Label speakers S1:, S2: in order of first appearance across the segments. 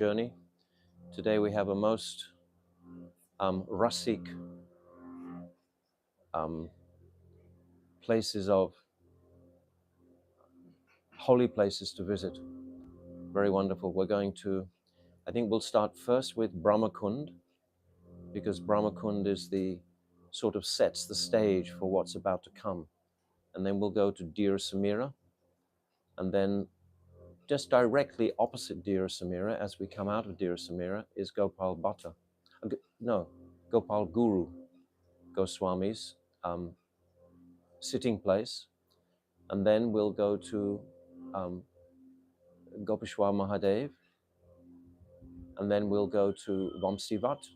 S1: journey. Today we have a most Rasik places of holy places to visit. Very wonderful. We're going to, I think we'll start first with Brahma-kunda, because Brahma-kunda is the sort of sets the stage for what's about to come. And then we'll go to Dhira-Samira, and then just directly opposite Dhira-Samira, as we come out of Dhira-Samira, is Gopal Bhatta. Gopal Guru Goswami's sitting place. And then we'll go to Gopesvara Mahadeva, and then we'll go to Vamsi-vata,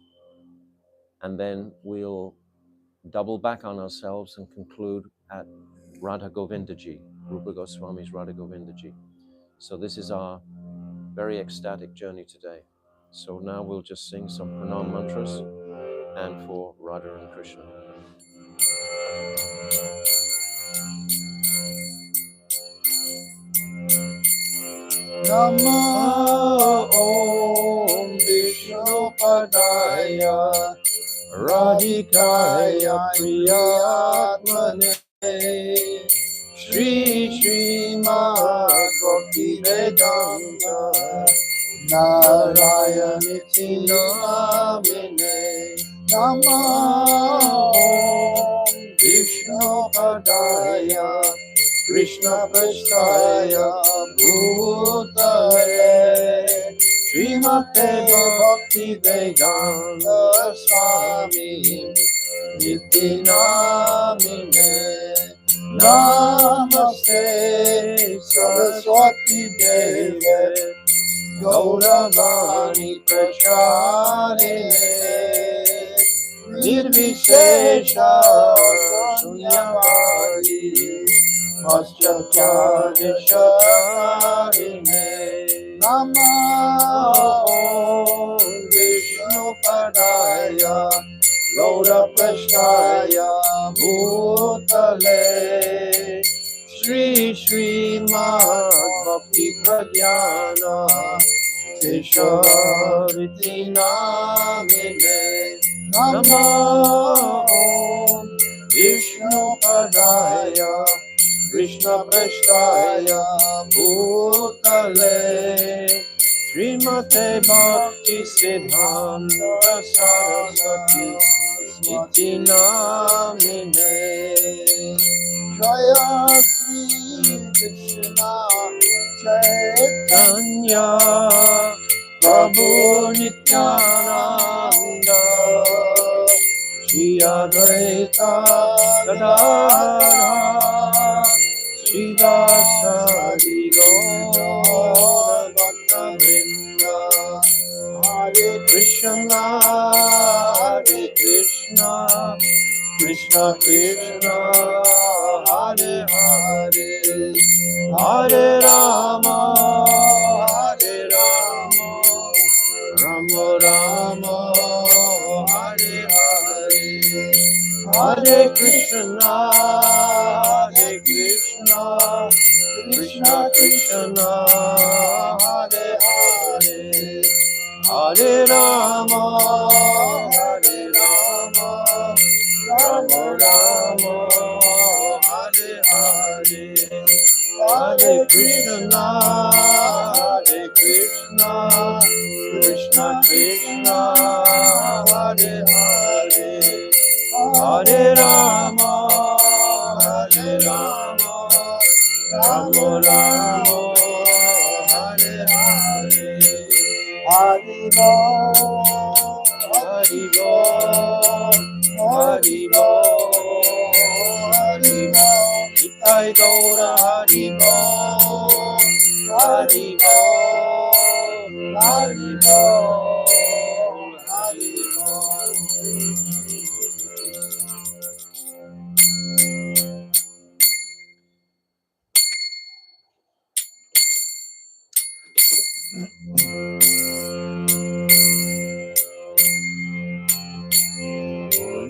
S1: and then we'll double back on ourselves and conclude at Radha Govindaji, Rupa Goswami's Radha Govindaji. So this is our very ecstatic journey today. So now we'll just sing some pranam mantras and for Radha and Krishna.
S2: Namo Om Vishnu Padaya Radhikaya Priyatmane Shri Srimad Bhakti Vedanta Narayaniti Namine Namo Om Vishnu Padaya Krishna Prasthaya Bhutale Srimate Bhakti Vedanta Swami Niti Namine Namaste Saraswati Deve Gauravani Pracharine Nirvishesha Shunyavadi Paschatya Namo Vishnu Padaya Gaura Prasthaya Bhutale Shri Srimad Bhakti Pradhyana Seshaviti Namine Namo Vishnu Padaya Krishna Prasthaya Bhutale Srimate Bhakti Siddhanta Saraswati Niti Namine Jaya Sri Krishna Chaitanya Prabhu Nityananda Shri Advaita Gadadhara Srivasadi Gaura Bhaktavrinda Hare Krishna Krishna Krishna Hare Hare Hare Rama Rama Rama Hare Hare Hare Krishna Krishna Krishna Hare Hare Hare Rama Rama Rama Hare Hare Hare Krishna Krishna Krishna Hare Hare Hare Rama Rama Rama Hare Hare Hari Bol Hari Bol Hari Bol Hari Bol Nitai Gaura Hari Bol Hari Bol Hari Bol Hari Bol.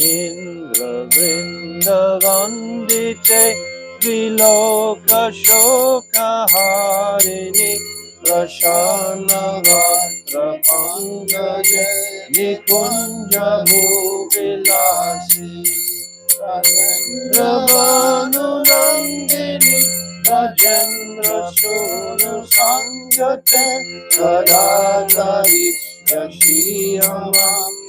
S2: Indra Vrindavandite Viloka Shoka Harini Prashana Pangaje Nikunja Bhuvilasi Rajendra Nandini Rajendra Sunu Sangate Kadadari Yashiyama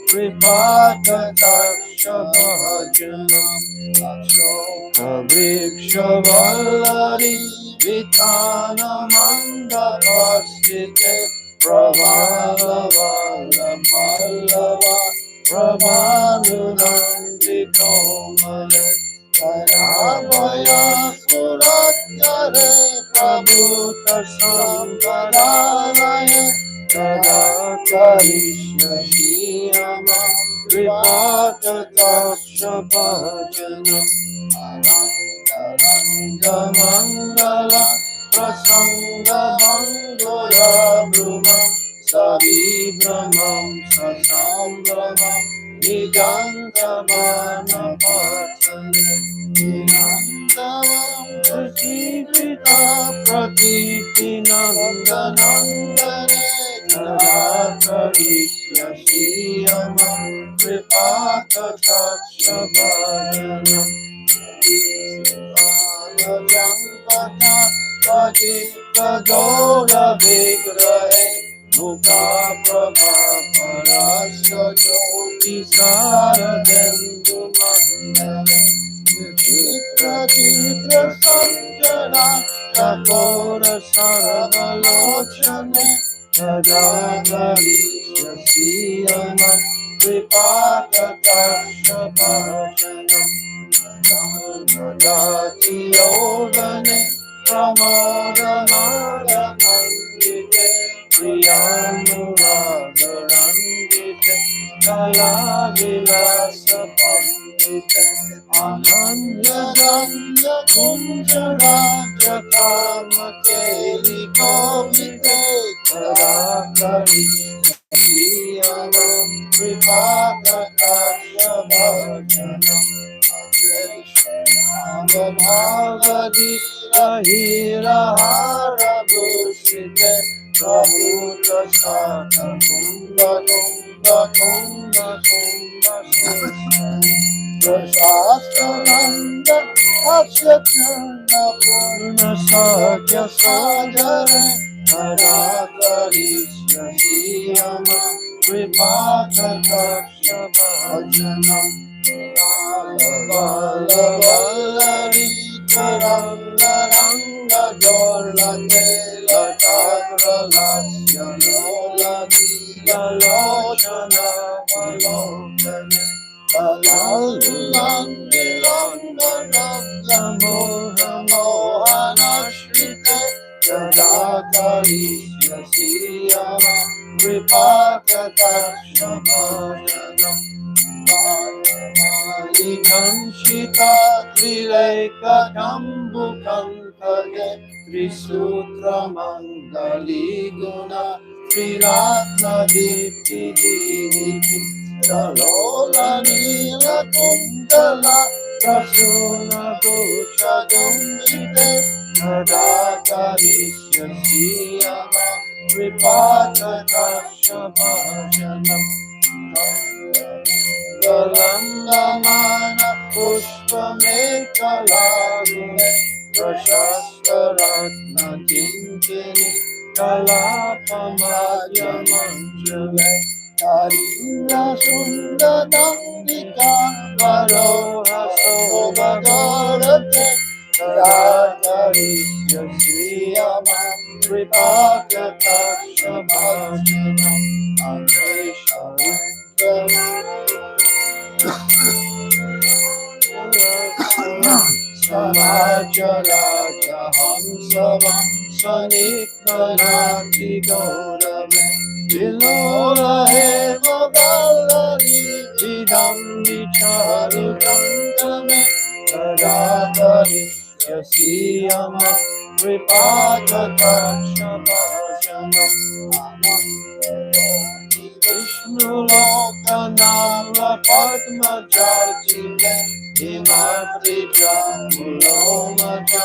S2: Kripata Taksha Bhajanam Ashoka Vriksha Vallari Vitana Manda Pastite Pravala Vala Pallava Prabhanuranti Komale Karabhaya Suratyare Prabhuta Sampadalaya Kada Karishya Shiyama Vipata Taksha Bhajanam Aranga Mangala Prasanga Bangura Brumam Savi Brahmam Sasambramam Nigantavana Patsale Nigantavam Prachipita Pratiti Nandanandane Narakarishya Shiyamam Vipata Taksha Bhajanam Jampata Pajita Dola Vigrahe Mukha Prabha Parasya Jyoti Saradendu Mandale Chitra Chitra Sanjana Chakora Sarvalochane Tadadari Yasiyama Vipata Tasha Bhajanam Dati Yogane Pramodanada Pandite Priyanuragandite Kala Vilasa Pandite Ananya Ganya Kunjara Jakama Keli Komite Karakari Siyama Vipata Tasha Bhajanam Bhavadi Rahira Hara Bhushite Prabhuta Sata Kunda Kunda Kunda Kunda Shesani Prashashananda Akshatana Purna Satya Sajare Harakarisya Siyama Vipata Taksha Bhajanam Vallabhallari Karanga Ranga Dolate Latakralasya Loladi Lalochana Valokane Lalalulandi Langana Yamoha Mohanashrite Yadakarisya Siyama Vipaka Taksha Bhajanam Kanshita Trileka Kambu Kankage Trisutra Mangali Guna Triratna Dipti Diti Salola Nila Kundala Prasuna Gocha Dumshite Nadakarisya Siyama Vipata Tasha Bhajanam Galandamana Pushpamekalarune Prashasta-ratna Chinkini Kalapamadya Manjale Karina Sundadambika Varoha Sobhagarate Radharisya Siyama Vipaka Taksha Bhajanam Amresharam Samajaraja Hamsavam Sanikkanati Gaurave Vilola Heva Vallari Vidam Vicharu Kantame Radhari Yasiyama Vipata Taksha Bhajanam Vishnu Lokanala Padma Jarjile Himatri Jamulomata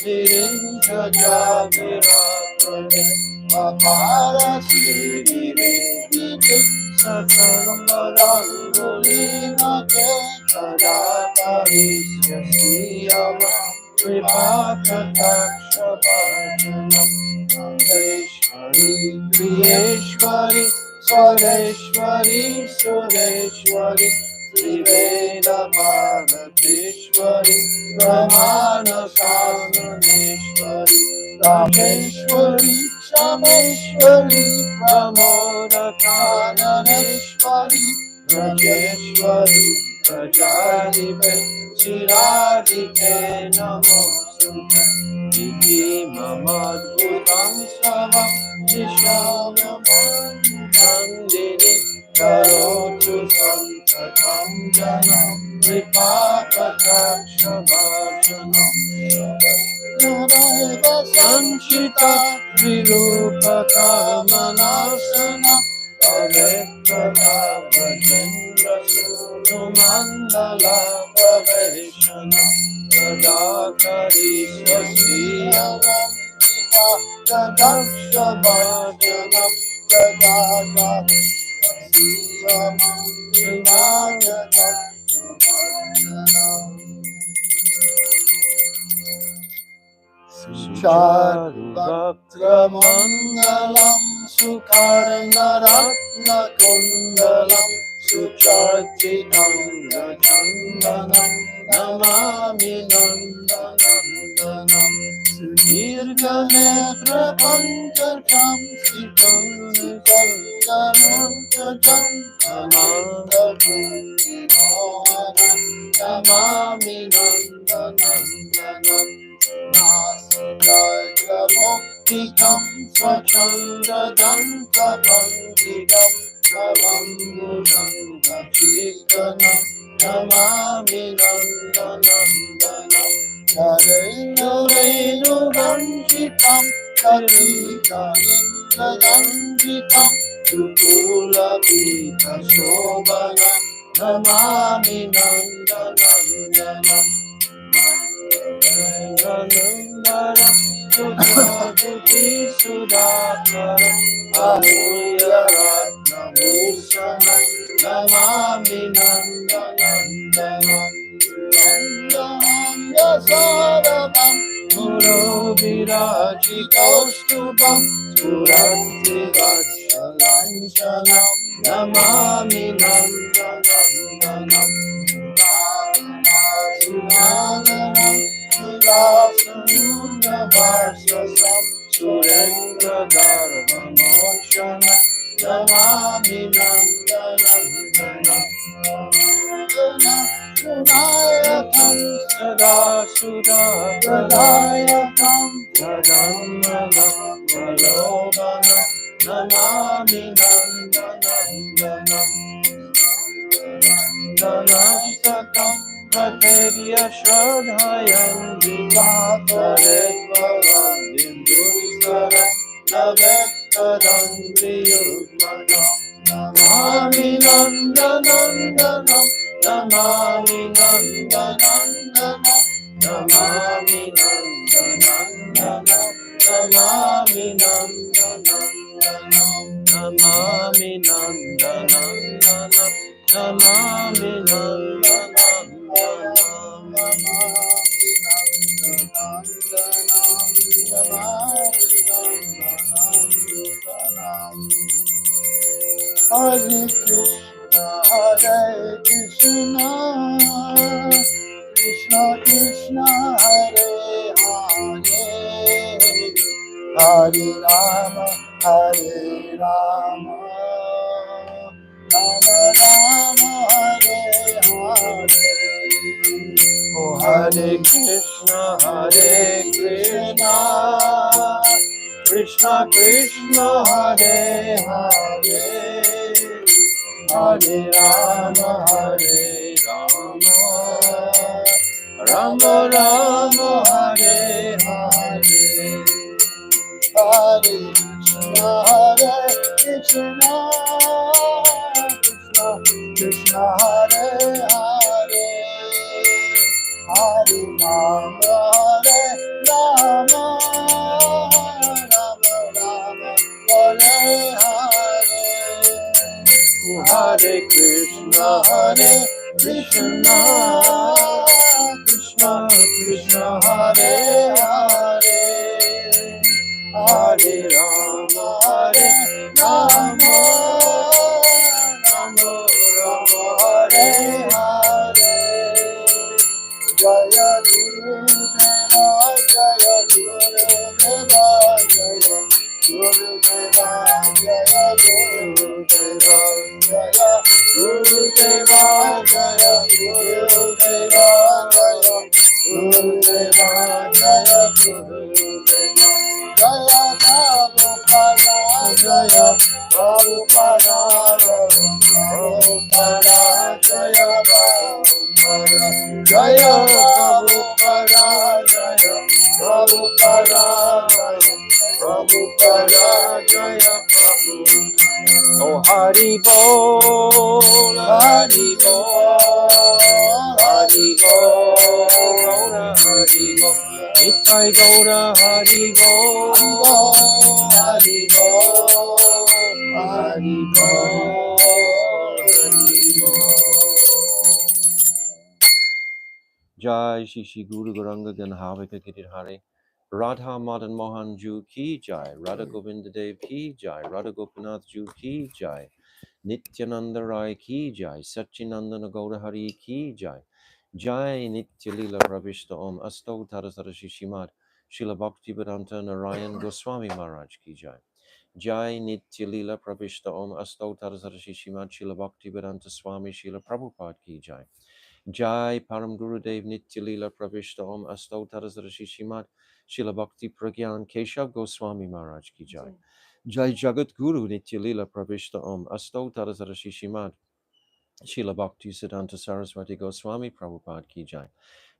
S2: Nirinja Javira Prane Apara Siri Vedi Satangarangulina Ke Kadakarisya Siyava Vipakatakshabhajanam Mandeshwari Kriyeshwari Swareshwari Sureshwari Triveda Bharateshwari Brahmana Samaneshwari Rameshwari Shameshwari Pramodakananeshwari Rajeshwari Prajadhipe Chiradike Namosute Iti Mamadbhutam Swavam Nishamam Nandini Karotu Santatam Janam Vipapatakshabhajanam Naraiva Sanchita Virupata Manasana Pavekata Vrajendra Sunu Mandala Paveshana Tadakari Swasriyavam Vita Tadakshabhajanam Tadakari Swasriyavam Vita Charvaktramangalam Sukarnaratna Kundalam Sucharchitam Rachandanam Namami Nandanandanam Sudirganetra Panchakam Sitam Nikandamanchakam Anandakundirohanam Namami Nandanandanam Nasidagramoktikam Swachandradantapandidam Navambudangachikranam Namami Nandanandanam Karenu Ranjitam Karikanindradanjitam Sukulabhita Shobhanam Namami Nandanandanam Nandana Sudhabuti Sudhakara Amulya Ratna Bhusana Namami Nandanandanam Nandana Saramam Guru Viraji Kaustubam Surati Vatsalanchanam Namami Nandanandanam Sunanam Surasamuna Varsasam Surendra Dharma Moshana Namami Nandanandanam Sunayakam Sada Sudha Pradayakam Pradamalam Valobana Namami Nandanandanam Nandanastakam Prateya Shradhayan Vipakaretvaram Vindustara Navettadandriyudmanam Namami Nandanandanam Namami Nandanandanam Namami Nandanandanam Namami Nandanandanam Namami Nandanandanam Namami Nandanandanam Hare Krishna, Hare Krishna, Krishna Krishna, Hare Hare, Hare Rama, Hare Rama, Rama Rama, Hare Hare. Oh, Hare Krishna, Krishna Krishna, Hare Hare, Hare Rama, Hare Rama, Rama Rama, Hare Hare. Hare Krishna, Krishna Krishna, Hare Hare, Hare Rama, Hare Rama, Rama Rama, Hare Krishna, Krishna Krishna, Hare Hare, Hare Rama, Rama Hare Hare. Jaya Guru Deva, Jaya Guru Deva, Jaya Guru Deva, Jaya Guru Deva, Jaya Guru Deva, Jaya Guru Deva, Jaya Guru Deva, Jaya Guru Deva, Jaya Prabhupada, Jaya Prabhupada, Prabhupada, Jaya Prabhupada, Jaya Prabhupada, Jaya Prabhupada, Jaya Prabhupada, Jaya Prabhupada. Oh Hari Bol, Hari Bol, Hari Bol, Gaura Hari Bol, Nitai Gaura Hari Bol, Hari Bol, Hari Bol, Hari Bol.
S1: Jai Shri Shri Guru Gauranga Ganhavika Girir Hare. Radha Madan Mohan Ju Ki Jai. Radha Govindadev Ki Jai. Radha Gopinath Ju Ki Jai. Nityananda Rai Ki Jai. Satchinandana Gaura Hari Ki Jai. Jai Nitya Lila Pravishta Om Asto Tarasara Shishimad. Srila Bhakti Vedanta Narayan Goswami Maharaj Ki Jai. Jai Nitya Lila Pravishta Om Asto Tarasara Shishimad. Srila Bhakti Vedanta Swami Srila Prabhupada Ki Jai. Jai Param Gurudev Nitya Lila Pravishta Om Asto Tarasara Shishimad. Srila Bhakti Pragyan Keshav Goswami Maharaj Ki Jai. Jai Jagat Guru Nitya Lila Pravishta Om Asto Tarasara Shishimad. Srila Bhakti Siddhanta Saraswati Goswami Prabhupada Ki Jai.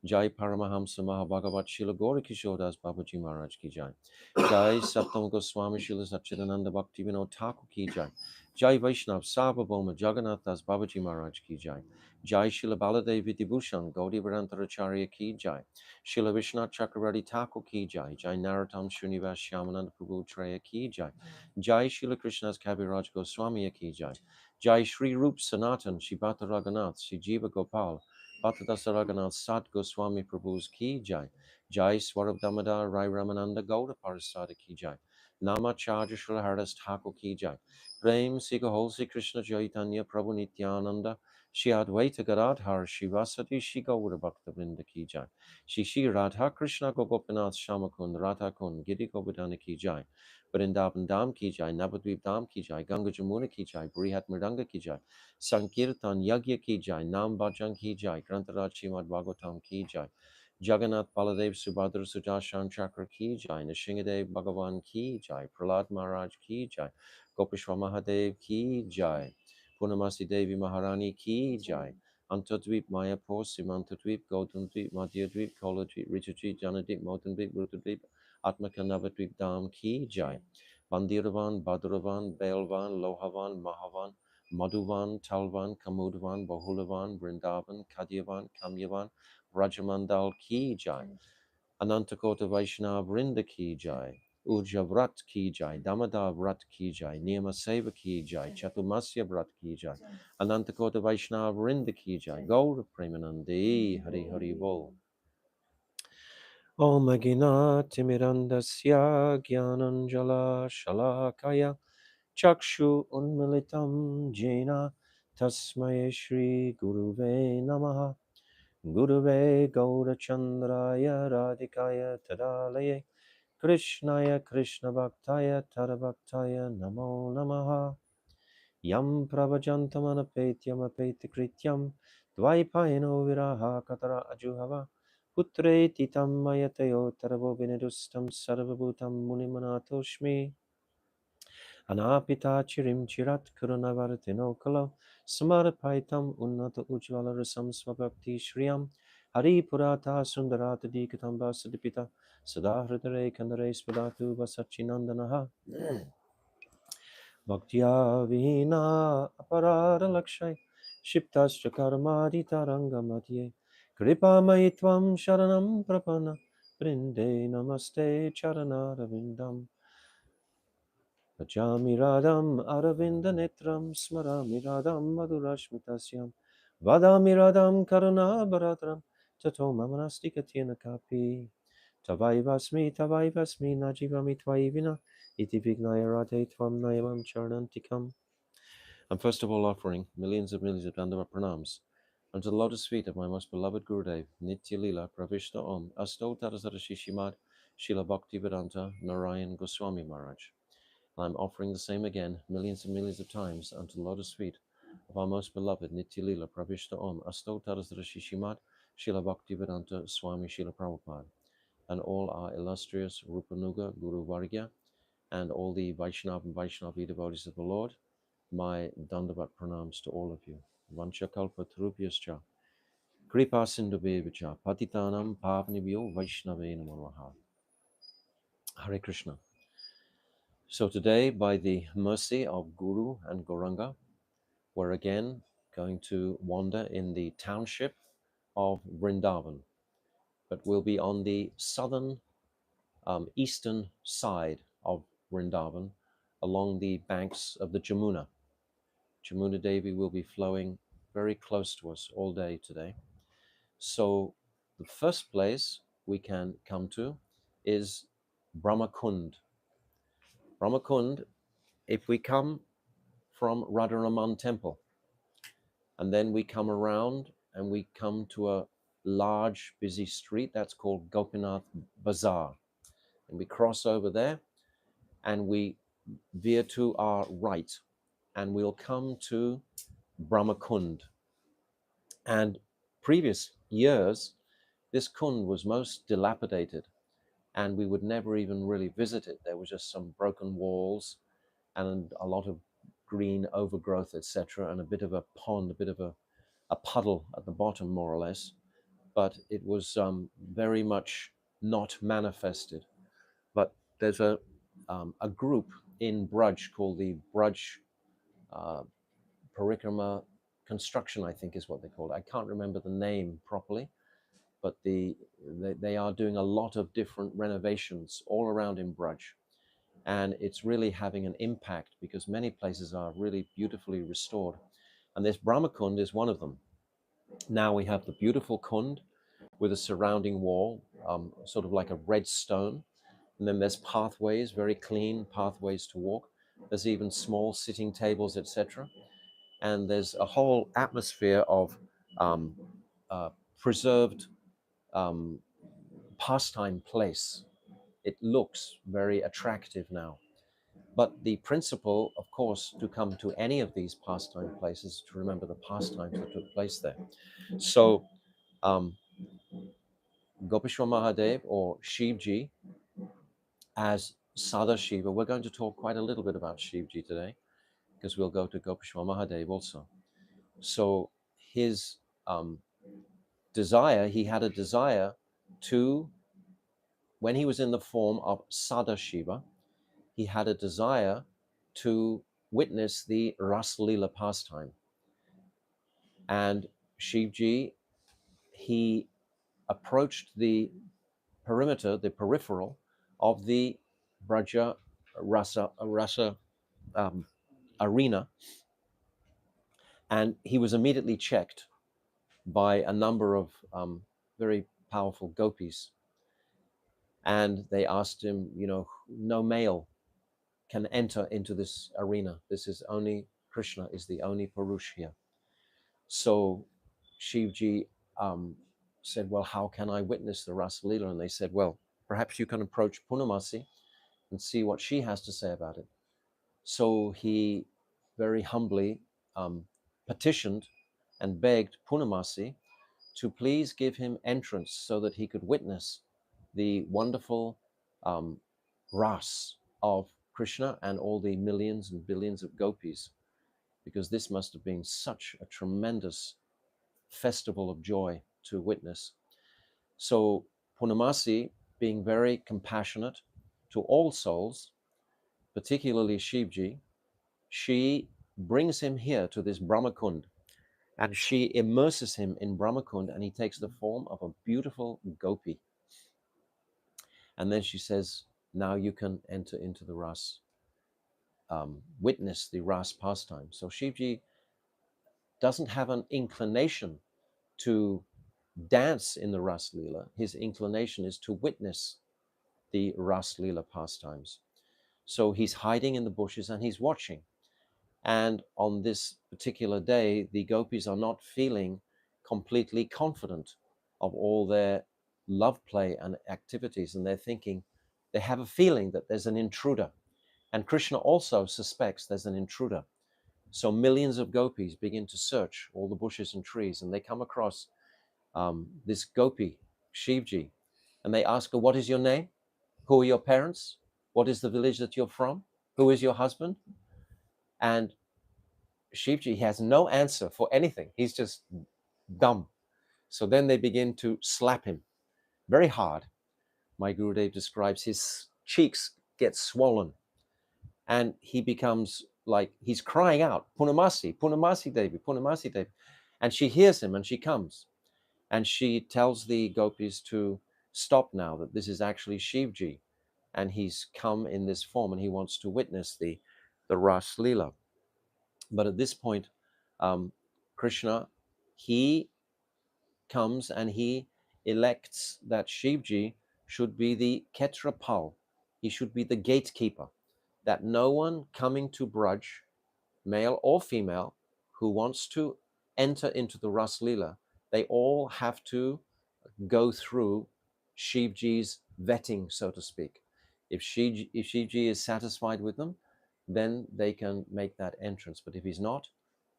S1: Jai Paramahamsa Mahabhagavat Srila Gaura Kishodas Babaji Maharaj Ki Jai. Jai Saptam Goswami Srila Satchidananda Bhakti Vinod Thakur Ki Jai. Jai Vaishnav Sarvabhauma Jagannath Das Babaji Maharaj Ki Jai. Jai Srila Baladev Vidibhushan Gaudi Varantaracharya Ki Jai. Srila Vishnath Chakravarti Thakur Ki Jai. Jai Narottam Srinivas Shyamananda Prabhu Treya Ki Jai. Jai Srila Krishna's Kaviraj Goswami Ki Jai. Jai Shri Rup Sanatan Shibata Raghunath Shri Jiva Gopal Bhattadasa Raghunath Sat Goswami Prabhu's Ki Jai. Jai Swarab Damodar Rai Ramananda Gauda Parasada Ki Jai. Namacharya Srila Haridas Thakur Ki Jai. Prem Sika Holsi Krishna Chaitanya Prabhu Nityananda Shri Advaita Gadadhar Shivasati Shri Gaura Bhakta Vrinda Ki Jai. Shri Shri Radha Krishna Gopinath Shamakund Radha Kund Giri Govardhana Ki Jai. Vrindavan Dham Ki Jai, Navadvip Dham Ki Jai, Ganga Jamuna Ki Jai, Brihat Mridanga Ki Jai, Sankirtan Yagya Ki Jai, Nam Bhajan Ki Jai, Grantaraj Srimad Bhagavatam Ki Jai, Jagannath Baladev Subhadra Sudarshan Chakra Ki Jai, Nishingadev Bhagavan Ki Jai, Prahlad Maharaj Ki Jai, Gopesvara Mahadeva Ki Jai, Purnamasi Devi Maharani Ki Jai, Antadvip Mayapur, Simantadvip, Gautandvip, Madhyadvip, Koladvip, Richadvip, Janadvip, Motandvip, Rutadvip, Atmaka Navadvip Dham Ki Jai. Bandiravan, Baduravan, Belvan, Lohavan, Mahavan, Madhuvan, Talvan, Kamudvan, Bahulavan, Vrindavan, Kadyavan, Kamyavan, Vraja-mandala Ki Jai. Anantakota Vaishnava Vrinda Ki Jai. Uja Vrat Ki Jai, Damada Vrat Ki Jai, Niyama Seva Ki Jai, Chatumasya Vrat Ki Jai, Anantakota Vaishnava Vrinda Ki Jai, Gaura Premanandi, Hari Hari Bol. Om Agina Timirandasya Gyananjala Shalakaya Chakshu Unmilitam Jena Tasmaya Shri Guruve Namaha Guruve Gaurachandraya Radhikaya Tadalaye Krishnaya Krishna Bhaktaya Tadabhaktaya Namo Namaha Yam Pravajantamanapetyam Apetykrityam Dvaipayano Viraha Katara Ajuhava Putre Titam Mayatayo Taravo Vinedustam Sarvabhutam Munimanatoshmi Anapita Chirim Chirat Kurunavartino Kalo Samarapaitam Unnata Ujvala Rasam Svabhakti Shriyam Hari Purata Sundarata Dikatam Vasadipita Sadahridare Kandare Spadatu Vasachinandanaha Bhaktya Vina Aparada Lakshay Shiptascha Karmadi Tarangamatye Kripa Maitvam Sharanam Prapana Brinde Namaste Charanara Vindam Vajamiradam Aravindanetram Smaramiradam Madhurashmitasyam Vadamiradam Karunabharadram Tato Mamanastikatina Kapi Tavaivasmi Najivami Tvaivina Iti Vignayarate Tvam Naivam Charanantikam. I'm first of all offering millions of Dandava pranams unto the lotus feet of my most beloved Gurudev, Nitya Lila Pravishta Om Asto Tarasara Shishimad Srila Bhaktivedanta Narayan Goswami Maharaj. I'm offering the same again millions and millions of times unto the lotus feet of our most beloved Nitya Lila Pravishta Om Asto Tarasara Shishimad Srila Bhaktivedanta Swami Srila Prabhupada and all our illustrious Rupanuga Guru Vargya and all the Vaishnava and Vaishnavi devotees of the Lord. My Dandavat pranams to all of you. Vanchakalpa Tarupyascha Kripa Sindhubevacha Patitanam Pavnibhyo Vaishnave Namaha. Hare Krishna. So today, by the mercy of Guru and Gauranga, we're again going to wander in the township of Vrindavan, but we'll be on the southern eastern side of Vrindavan along the banks of the Jamuna. Jamuna Devi will be flowing very close to us all day today. So the first place we can come to is Brahma-kunda. Brahma-kunda, if we come from Radharaman temple, and then we come around and we come to a large busy street that's called Gopinath Bazaar. And we cross over there and we veer to our right and we'll come to Brahma-kunda. And previous years, this kund was most dilapidated and we would never even really visit it. There was just some broken walls and a lot of green overgrowth, etc., and a bit of a pond, a bit of a puddle at the bottom, more or less. But it was very much not manifested. But there's a group in Braj called the Braj Parikrama Construction, I think is what they call it. I can't remember the name properly, but they are doing a lot of different renovations all around in Braj. And it's really having an impact because many places are really beautifully restored. And this Brahma-kunda is one of them. Now we have the beautiful kund with a surrounding wall, sort of like a red stone. And then there's pathways, very clean pathways to walk. There's even small sitting tables, etc. And there's a whole atmosphere of preserved pastime place. It looks very attractive now. But the principle, of course, to come to any of these pastime places, to remember the pastimes that took place there. So Gopesvara Mahadev or Shivji as Sada Shiva, we're going to talk quite a little bit about Shivji today because we'll go to Gopesvara Mahadev also. So his desire, he had a desire to, when he was in the form of Sada Shiva, he had a desire to witness the Ras Leela pastime. And Shivji, he approached the perimeter, the peripheral of the Vraja Rasa arena, and he was immediately checked by a number of very powerful gopis. And they asked him, no male can enter into this arena. This is only Krishna is the only Purush here. So Shivji said, well, how can I witness the Ras Leela? And they said, well, perhaps you can approach Punamasi and see what she has to say about it. So he very humbly petitioned and begged Punamasi to please give him entrance so that he could witness the wonderful ras of Krishna and all the millions and billions of gopis, because this must have been such a tremendous festival of joy to witness. So Punamasi, being very compassionate to all souls, particularly Shivji, she brings him here to this Brahma-kunda, and she immerses him in Brahma-kunda, and he takes the form of a beautiful gopi. And then she says, now you can enter into the Ras. witness the Ras pastime. So Shivji doesn't have an inclination to dance in the Ras Leela. His inclination is to witness the Ras Leela pastimes. So he's hiding in the bushes and he's watching. And on this particular day, the gopis are not feeling completely confident of all their love play and activities. And they're thinking, they have a feeling that there's an intruder. And Krishna also suspects there's an intruder. So millions of gopis begin to search all the bushes and trees, and they come across this gopi, Shivji, and they ask her, what is your name? Who are your parents? What is the village that you're from? Who is your husband? And Shivji has no answer for anything. He's just dumb. So then they begin to slap him very hard. My Gurudev describes his cheeks get swollen and he becomes like he's crying out, Punamasi, Punamasi Devi, Punamasi Devi. And she hears him and she comes and she tells the gopis to stop now, that this is actually Shivji and he's come in this form and he wants to witness the Ras Leela. But at this point, Krishna, he comes and he elects that Shivji should be the Ketrapal. He should be the gatekeeper, that no one coming to Braj, male or female, who wants to enter into the Ras Leela, they all have to go through Shivji's vetting, so to speak. If Shivji is satisfied with them, then they can make that entrance. But if he's not,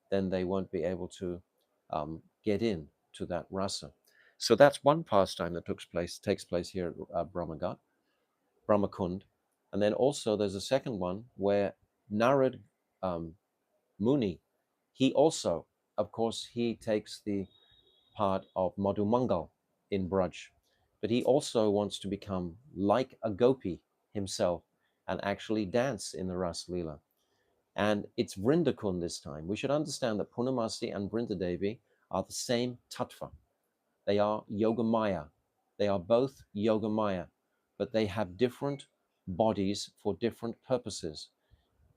S1: then they won't be able to get in to that rasa. So that's one pastime that takes place here at Brahma-kunda. And then also there's a second one where Narad Muni, he also, of course, he takes the part of Madhumangal in Braj, but he also wants to become like a gopi himself and actually dance in the Ras Leela. And it's Vrindakund this time. We should understand that Punamasi and Vrindadevi are the same tattva. They are Yogamaya. They are both Yogamaya, but they have different bodies for different purposes.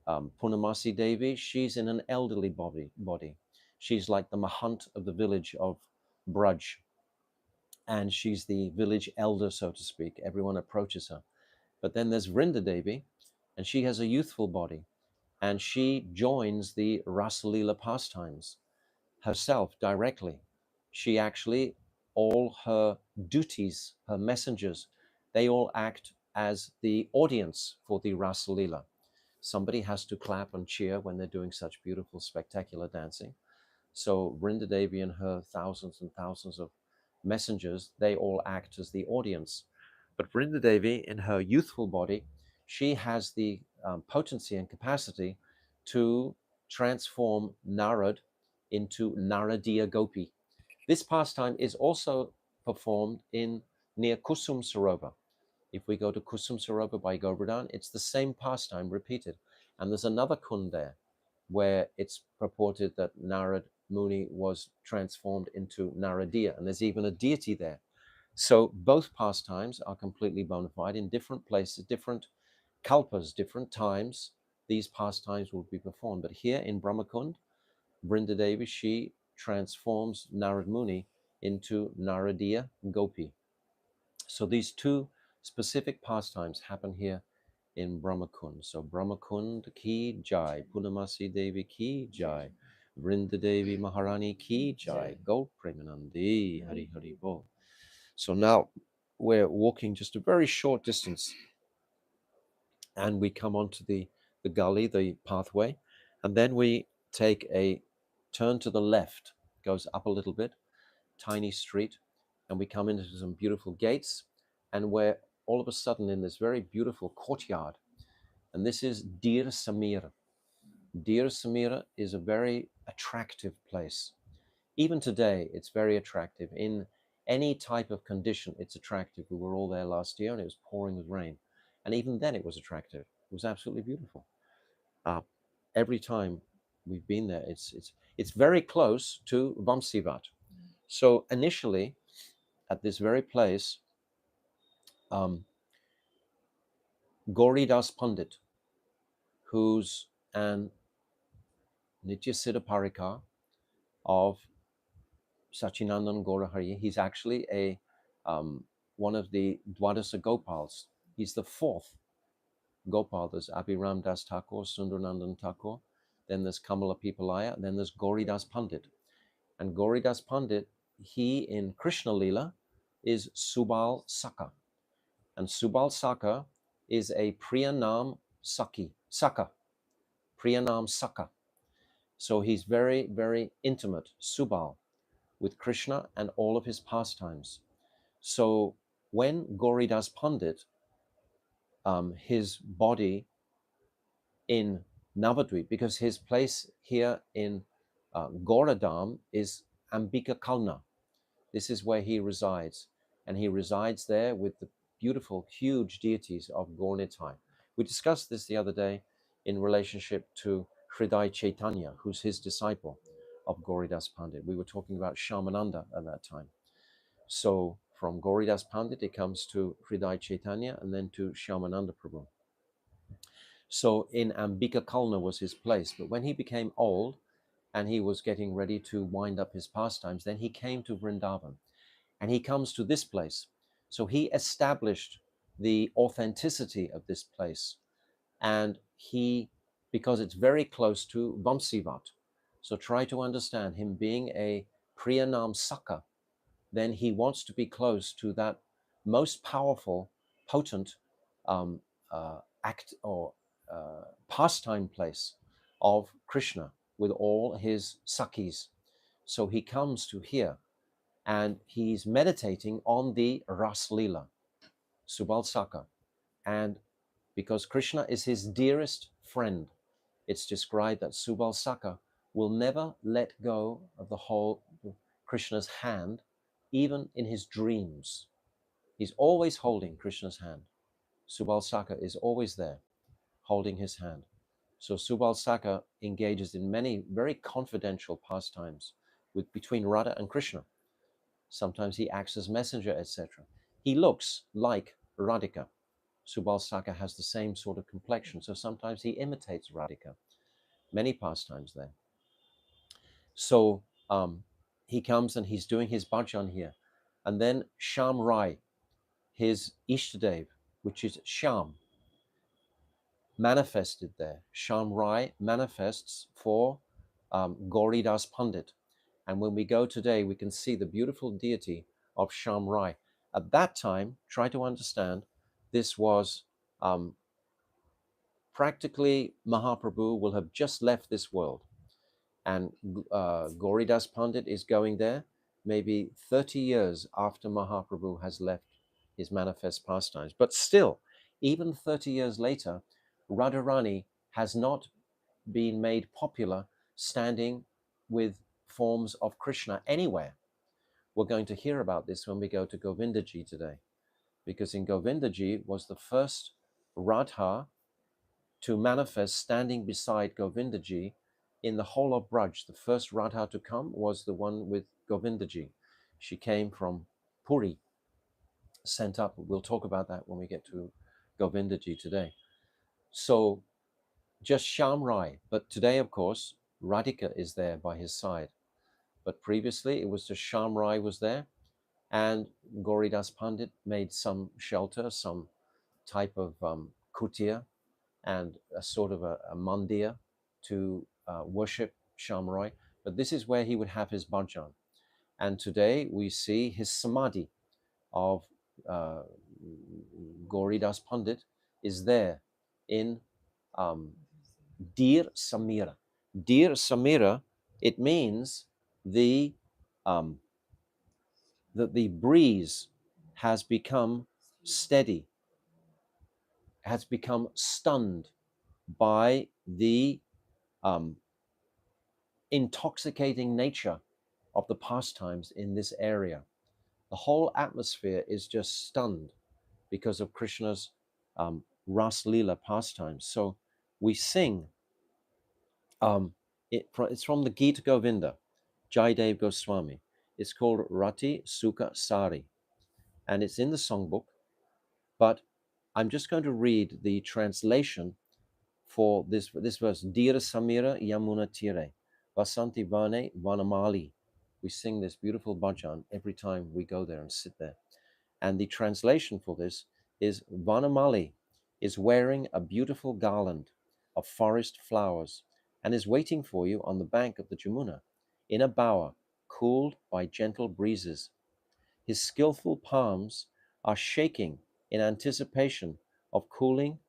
S1: Punamasi Devi, she's in an elderly body. She's like the Mahant of the village of Braj, and she's the village elder, so to speak. Everyone approaches her. But then there's Vrindadevi, and she has a youthful body, and she joins the Rasa Leela pastimes herself directly. She actually, all her duties, her messengers, they all act as the audience for the Rasa Leela. Somebody has to clap and cheer when they're doing such beautiful, spectacular dancing. So Vrindadevi and her thousands and thousands of messengers, they all act as the audience. But Vrindadevi, in her youthful body, she has the potency and capacity to transform Narad into Naradiya Gopi. This pastime is also performed in near Kusum Sarovar. If we go to Kusum Sarovar by Govardhan, it's the same pastime repeated. And there's another kund there where it's purported that Narad Muni was transformed into Naradiya, and there's even a deity there. So both pastimes are completely bona fide in different places, different kalpas, different times. These pastimes will be performed. But here in Brahma-kunda, Vrindadevi, she transforms Narad Muni into Naradiya Gopi. So these two specific pastimes happen here in Brahma-kunda. So Brahma-kunda ki jai, Punamasi Devi ki jai, Vrindadevi Maharani ki jai, Gol Premanandi, Hari Hari Bol. So now we're walking just a very short distance and we come onto the gully, the pathway, and then we take a turn to the left, goes up a little bit, tiny street, and we come into some beautiful gates, and we're all of a sudden in this very beautiful courtyard, and this is Dhira-Samira. Dhira-Samira is a very attractive place. Even today, it's very attractive. In any type of condition, it's attractive. We were all there last year, and it was pouring with rain, and even then it was attractive. It was absolutely beautiful. Every time we've been there, it's very close to Vamsi-vata. So initially, at this very place, Gauridas Pandit, who's an Nitya-siddha Parikar of Sachinandan Gaurahari. He's actually one of the Dwadasa Gopals. He's the fourth Gopal. There's Abhiram Das Thakur, Sundaranandan Thakur, then there's Kamala Pipalaya, then there's Gauridas Pandit. And Gauridas Pandit, he in Krishna Leela is Subal Saka. And Subal Saka is a Priyanam Saka, Priyanam Saka. So he's very, very intimate, Subal, with Krishna and all of his pastimes. So when Gauridas Pandit, his body in Navadvip, because his place here in Gauradam is Ambika Kalna. This is where he resides. And he resides there with the beautiful, huge deities of Gaurnitai. We discussed this the other day in relationship to Hriday Chaitanya, who's his disciple of Gauridas Pandit. We were talking about Shamananda at that time. So from Gauridas Pandit, it comes to Hriday Chaitanya and then to Shamananda Prabhu. So in Ambika Kalna was his place. But when he became old and he was getting ready to wind up his pastimes, then he came to Vrindavan and he comes to this place. So he established the authenticity of this place. And because it's very close to Vamsi-vata. So try to understand him being a Priyanam Saka, then he wants to be close to that most powerful, potent act or pastime place of Krishna with all his Sakis. So he comes to here and he's meditating on the Ras Leela, Subal Saka. And because Krishna is his dearest friend, it's described that Subal Saka will never let go of the whole Krishna's hand, even in his dreams. He's always holding Krishna's hand. Subal Saka is always there, holding his hand. So Subal Saka engages in many very confidential pastimes between Radha and Krishna. Sometimes he acts as messenger, etc. He looks like Radhika. Subal Saka has the same sort of complexion, so sometimes he imitates Radhika. Many pastimes there. So he comes and he's doing his bhajan here. And then Sham Rai, his Ishtadev, which is Sham, manifested there. Sham Rai manifests for Gauridas Pandit. And when we go today, we can see the beautiful deity of Sham Rai. At that time, try to understand, this was practically Mahaprabhu will have just left this world. And Gauridas Pandit is going there maybe 30 years after Mahaprabhu has left his manifest pastimes. But still, even 30 years later, Radharani has not been made popular standing with forms of Krishna anywhere. We're going to hear about this when we go to Govindaji today, because in Govindaji was the first Radha to manifest standing beside Govindaji in the whole of Braj. The first Radha to come was the one with Govindaji. She came from Puri, sent up. We'll talk about that when we get to Govindaji today. So just Sham Rai. But today, of course, Radhika is there by his side. But previously, it was just Sham Rai was there. And Gauridas Pandit made some shelter, some type of kutia, and a sort of a mandir to worship Sham Rai. But this is where he would have his bhajan. And today we see his samadhi of Gauridas Pandit is there in Dhira-Samira. Dhira-Samira, it means that the breeze has become steady, has become stunned by the intoxicating nature of the pastimes in this area. The whole atmosphere is just stunned because of Krishna's Ras Leela pastimes. So we sing, it's from the Gita Govinda, Jaidev Goswami. It's called Rati Sukha Sari, and it's in the songbook, but I'm just going to read the translation for this verse. Dhira-Samira Yamuna Tire, Vasanti Vane Vanamali. We sing this beautiful bhajan every time we go there and sit there. And the translation for this is Vanamali is wearing a beautiful garland of forest flowers and is waiting for you on the bank of the Jamuna in a bower cooled by gentle breezes. His skillful palms are shaking in anticipation of cooling,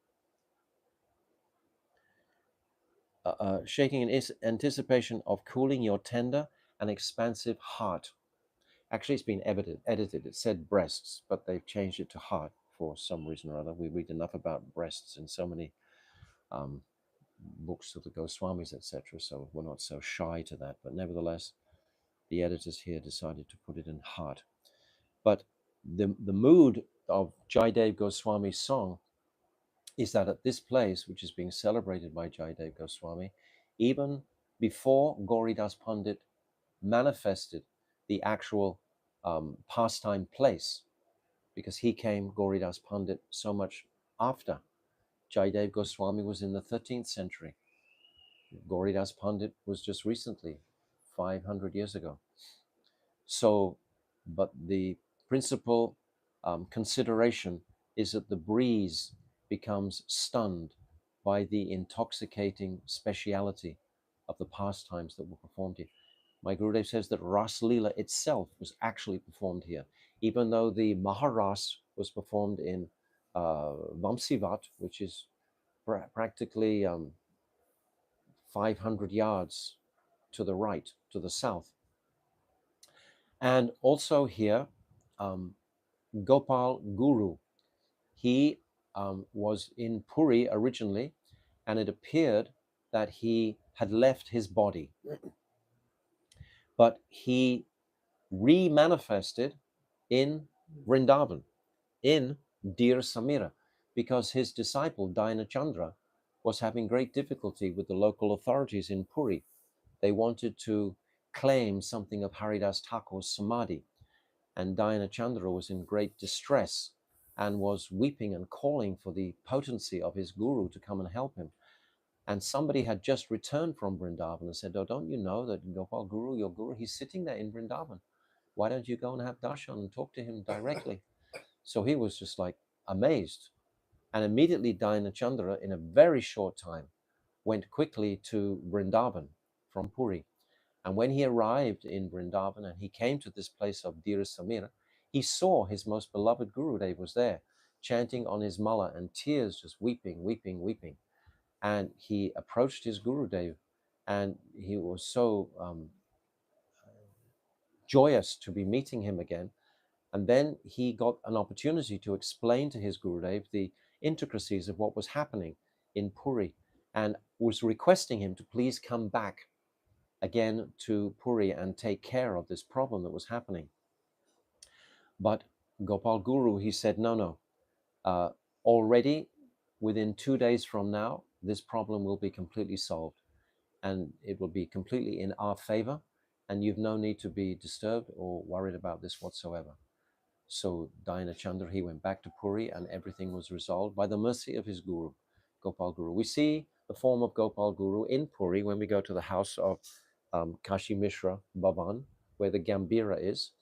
S1: shaking in anticipation of cooling your tender and expansive heart. Actually, it's been edited. It said breasts, but they've changed it to heart for some reason or other. We read enough about breasts in so many um, books of the Goswamis, etc. So we're not so shy to that. But nevertheless, the editors here decided to put it in heart. But the mood of Jaidev Goswami's song is that at this place, which is being celebrated by Jaidev Goswami, even before Gauridas Pandit manifested the actual pastime place, because he came, Gauridas Pandit, so much after. Jaidev Goswami was in the 13th century. Gauridas Pandit was just recently, 500 years ago. So, but the principal consideration is that the breeze becomes stunned by the intoxicating speciality of the pastimes that were performed here. My Gurudev says that Ras Leela itself was actually performed here, even though the Maharas was performed in Vamsi-vata, which is practically 500 yards to the right, to the south. And also here, Gopal Guru, he was in Puri originally, and it appeared that he had left his body, but he re-manifested in Vrindavan, in Dhira-Samira, because his disciple Dina Chandra was having great difficulty with the local authorities in Puri. They wanted to claim something of Haridas Thakur's samadhi, and Dina Chandra was in great distress and was weeping and calling for the potency of his guru to come and help him. And somebody had just returned from Vrindavan and said, "Oh, don't you know that Gopal Guru, your guru, he's sitting there in Vrindavan. Why don't you go and have darshan and talk to him directly?" So he was just like amazed. And immediately Dina Chandra, in a very short time, went quickly to Vrindavan from Puri. And when he arrived in Vrindavan and he came to this place of Dhira-Samira, he saw his most beloved Gurudev was there, chanting on his mala and tears just weeping, weeping, weeping. And he approached his Gurudev and he was so joyous to be meeting him again. And then he got an opportunity to explain to his Gurudev the intricacies of what was happening in Puri and was requesting him to please come back again to Puri and take care of this problem that was happening. But Gopal Guru, he said, no. Already within 2 days from now, this problem will be completely solved and it will be completely in our favor. And you've no need to be disturbed or worried about this whatsoever. So Dina Chandra, he went back to Puri and everything was resolved by the mercy of his Guru, Gopal Guru. We see the form of Gopal Guru in Puri when we go to the house of Kashi Mishra Bhavan, where the Gambhira is.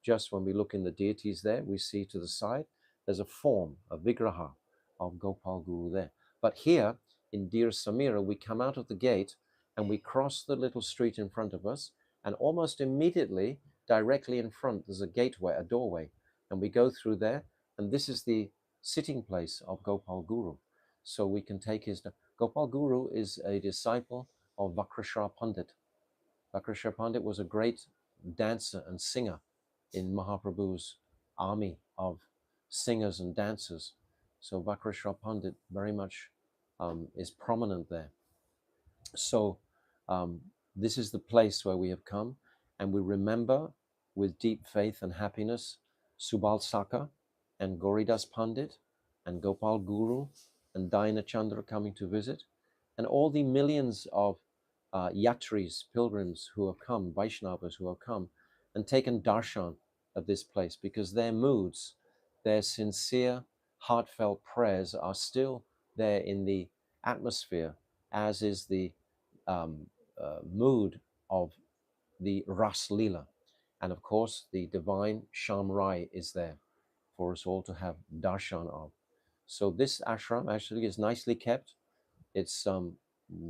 S1: Just when we look in the deities there, we see to the side, there's a form, a vigraha of Gopal Guru there. But here in Dhira-Samira, we come out of the gate and we cross the little street in front of us, and almost immediately, directly in front, there's a gateway, a doorway, and we go through there, and this is the sitting place of Gopal Guru. So we can take his... Gopal Guru is a disciple of Vakrashra Pandit. Vakrashra Pandit was a great dancer and singer in Mahaprabhu's army of singers and dancers. So Vakrashra Pandit very much is prominent there. So this is the place where we have come, and we remember with deep faith and happiness Subal Saka and Gauridas Pandit and Gopal Guru and Dina Chandra coming to visit, and all the millions of yatris, pilgrims who have come, Vaishnavas who have come and taken darshan of this place, because their moods, their sincere, heartfelt prayers are still there in the atmosphere, as is the mood of the Ras Leela. And of course, the divine Shamrai is there for us all to have darshan of. So this ashram actually is nicely kept. It's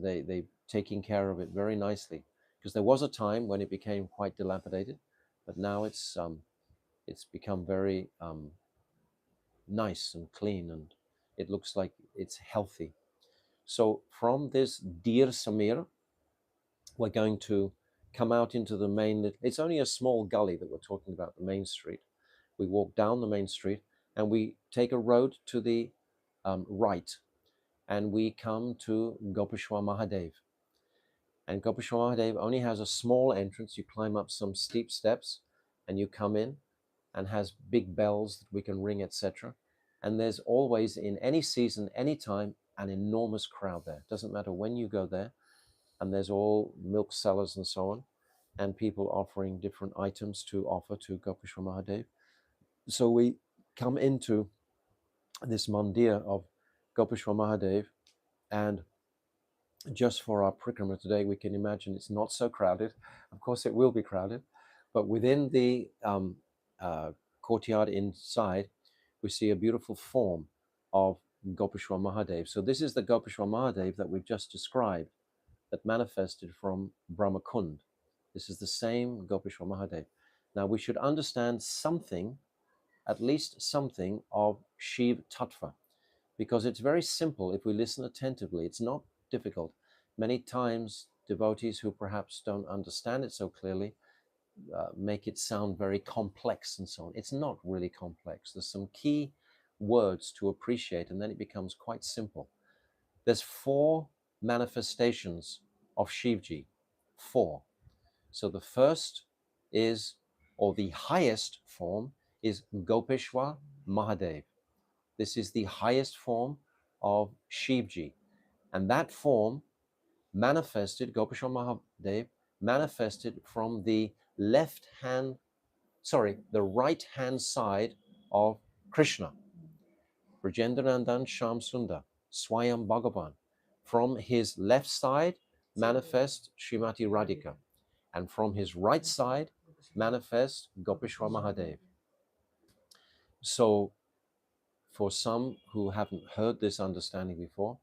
S1: they taking care of it very nicely, because there was a time when it became quite dilapidated, but now it's become very nice and clean, and it looks like it's healthy. So from this Dhira-Samira, we're going to come out into the main. It's only a small gully that we're talking about, the main street. We walk down the main street and we take a road to the right, and we come to Gopesvara Mahadeva. And Gopesvara Mahadeva only has a small entrance. You climb up some steep steps and you come in, and has big bells that we can ring, etc. And there's always, in any season, any time, an enormous crowd there. Doesn't matter when you go there. And there's all milk sellers and so on, and people offering different items to offer to Gopesvara Mahadev. So we come into this mandir of Gopesvara Mahadev, and just for our parikrama today, we can imagine it's not so crowded. Of course, it will be crowded, but within the courtyard inside, we see a beautiful form of Gopesvara Mahadev. So this is the Gopesvara Mahadev that we've just described, that manifested from Brahma-kunda. This is the same Gopesvara Mahadev. Now we should understand something, at least something, of Shiv Tattva, because it's very simple if we listen attentively. It's not difficult. Many times devotees who perhaps don't understand it so clearly make it sound very complex and so on. It's not really complex. There's some key words to appreciate, and then it becomes quite simple. There's 4 manifestations of Shivji. 4. So the first is, or the highest form, is Gopesvara Mahadev. This is the highest form of Shivji. And that form manifested, Gopesvara Mahadev manifested from the right hand side of Krishna. Brajendranadan Sham Sundar, Swayam Bhagavan. From his left side manifest Srimati Radhika, and from his right side manifest Gopesvara Mahadev. So for some who haven't heard this understanding before,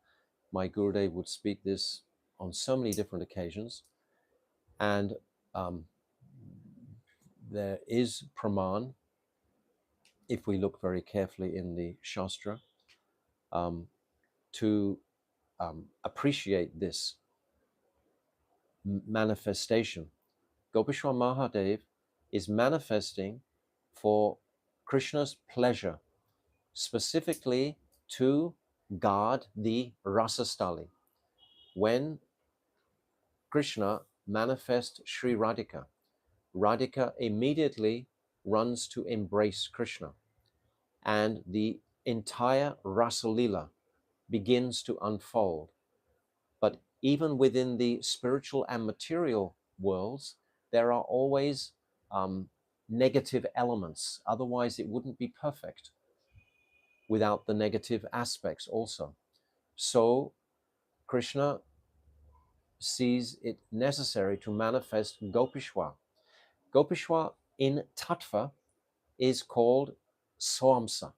S1: my Gurudev would speak this on so many different occasions, and there is praman, if we look very carefully in the Shastra, to appreciate this manifestation. Gopesvara Mahadev is manifesting for Krishna's pleasure, specifically to guard the Rasastali. When Krishna manifests Sri Radhika, Radhika immediately runs to embrace Krishna, and the entire Rasa Leela begins to unfold. But even within the spiritual and material worlds, there are always negative elements. Otherwise, it wouldn't be perfect without the negative aspects also. So Krishna sees it necessary to manifest Gopeshvara. Gopeshvara in Tattva is called Swamsa.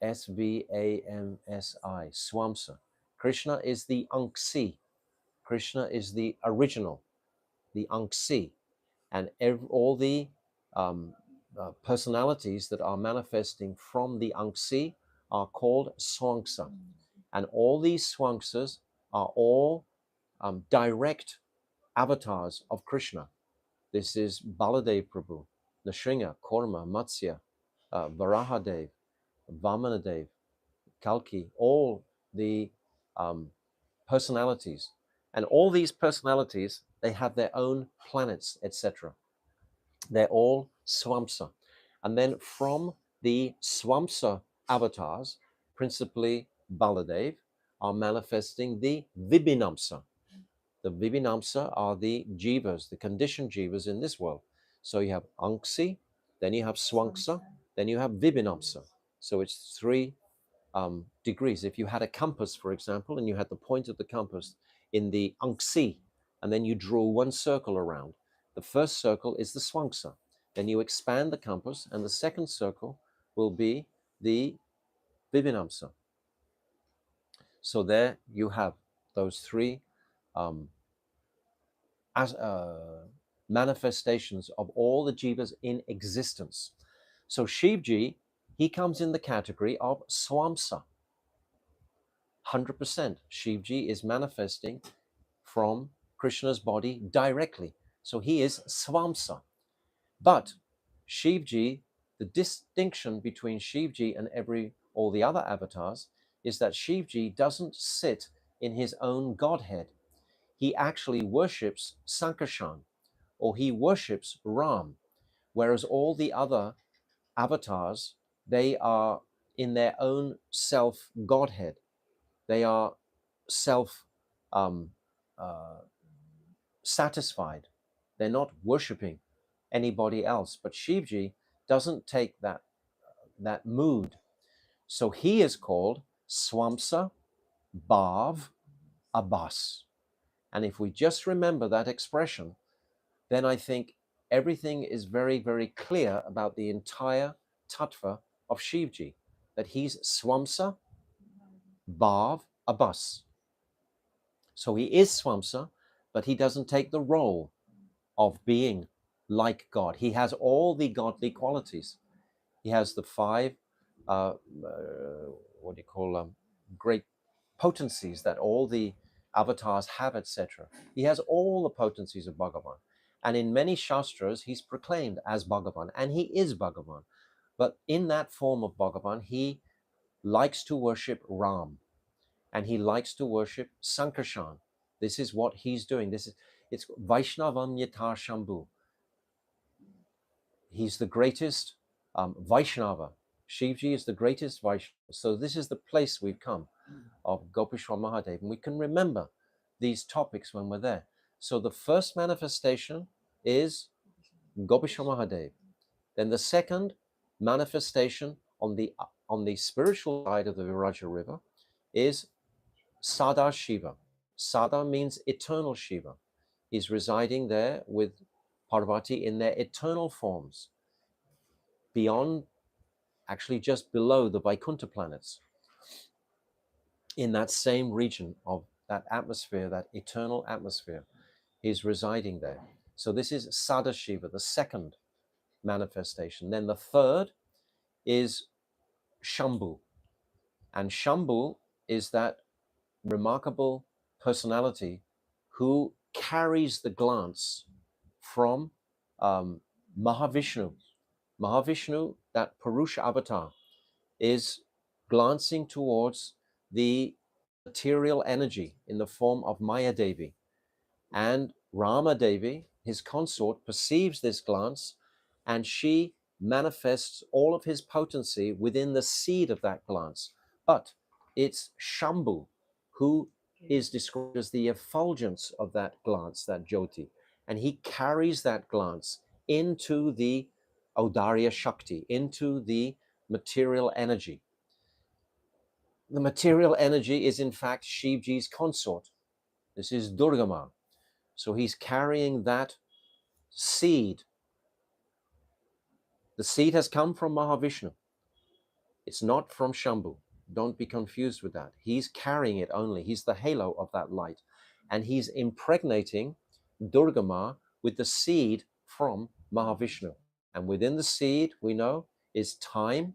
S1: Svamsi, Swamsa. Krishna is the Anksi. Krishna is the original, the Anksi. And all the personalities that are manifesting from the Anksi are called Swangsa. And all these Swangsas are all direct avatars of Krishna. This is Baladev Prabhu, Nrsimha, Korma, Matsya, Varahadev, Vamanadev, Kalki, all the personalities. And all these personalities, they have their own planets, etc. They're all Swamsa. And then from the Swamsa avatars, principally Baladev, are manifesting the Vibhinamsa. The Vibhinamsa are the jivas, the conditioned jivas in this world. So you have Anksi, then you have Swangsa, then you have Vibhinamsa. So it's 3 degrees. If you had a compass, for example, and you had the point of the compass in the Anxi, and then you draw one circle around, the first circle is the Swangsa. Then you expand the compass, and the second circle will be the Vivinamsa. So there you have those three um, manifestations of all the jivas in existence. So Shivji, he comes in the category of Swamsa. 100%. Shivji is manifesting from Krishna's body directly. So he is Swamsa. But Shivji, the distinction between Shivji and all the other avatars is that Shivji doesn't sit in his own Godhead. He actually worships Sankarshan, or he worships Ram, whereas all the other avatars, they are in their own self Godhead. They are self um, uh, satisfied. They're not worshipping anybody else. But Shivji doesn't take that mood. So he is called Swamsa Bhav Abbas. And if we just remember that expression, then I think everything is very, very clear about the entire tattva of Shivji, that he's Swamsa Bhav Abbas. So he is Swamsa, but he doesn't take the role of being like God. He has all the godly qualities. He has the five, what do you call them, great potencies that all the avatars have, etc. He has all the potencies of Bhagavan. And in many shastras, he's proclaimed as Bhagavan, and he is Bhagavan. But in that form of Bhagavan, he likes to worship Ram, and he likes to worship Sankarshan. This is what he's doing. It's Vaishnavam Yata Shambhu. He's the greatest Vaishnava. Shivji is the greatest Vaishnava. So this is the place we've come of Gopesvara Mahadeva, and we can remember these topics when we're there. So the first manifestation is Gopesvara Mahadeva. Then the second manifestation on the spiritual side of the Viraja river is Sada Shiva. Sada means eternal Shiva. He's residing there with Parvati in their eternal forms, beyond, actually just below the Vaikuntha planets, in that same region of that atmosphere, that eternal atmosphere. He's residing there. So this is Sadashiva, the second manifestation. Then the third is Shambhu. And Shambhu is that remarkable personality who carries the glance from Mahavishnu. Mahavishnu, that Purusha avatar, is glancing towards the material energy in the form of Maya Devi. And Rama Devi, his consort, perceives this glance, and she manifests all of his potency within the seed of that glance. But it's Shambhu who is described as the effulgence of that glance, that Jyoti. And he carries that glance into the Audarya Shakti, into the material energy. The material energy is in fact Shivji's consort. This is Durga Ma. So he's carrying that seed. The seed has come from Mahavishnu. It's not from Shambhu. Don't be confused with that. He's carrying it only. He's the halo of that light. And he's impregnating Durga Ma with the seed from Mahavishnu. And within the seed, we know, is time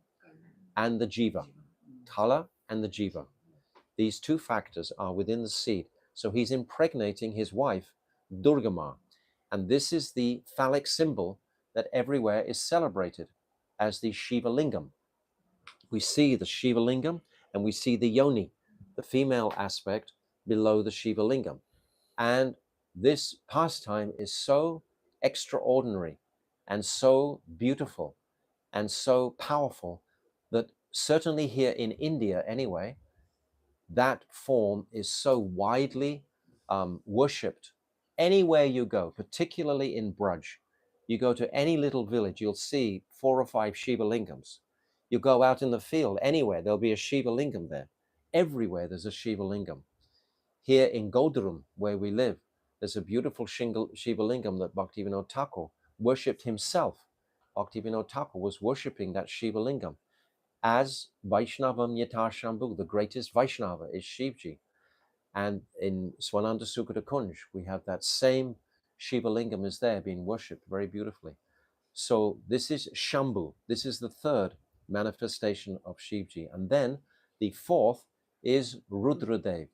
S1: and the jiva. Kala and the jiva. These two factors are within the seed. So he's impregnating his wife, Durga Ma. And this is the phallic symbol that everywhere is celebrated as the Shiva Lingam. We see the Shiva Lingam and we see the Yoni, the female aspect below the Shiva Lingam. And this pastime is so extraordinary and so beautiful and so powerful that certainly here in India anyway, that form is so widely worshipped. Anywhere you go, particularly in Braj, you go to any little village, you'll see 4 or 5 Shiva Lingams. You go out in the field, anywhere, there'll be a Shiva Lingam there. Everywhere there's a Shiva Lingam. Here in Godrum, where we live, there's a beautiful Shiva Lingam that Bhaktivinoda Thakur worshipped himself. Bhaktivinoda Thakur was worshipping that Shiva Lingam. As Vaishnavam Yata Shambhu, the greatest Vaishnava is Shivji. And in Swananda Sukata Kunj, we have that same Shiva Lingam is there being worshipped very beautifully. So this is Shambhu. This is the third manifestation of Shivji. And then the fourth is Rudradev,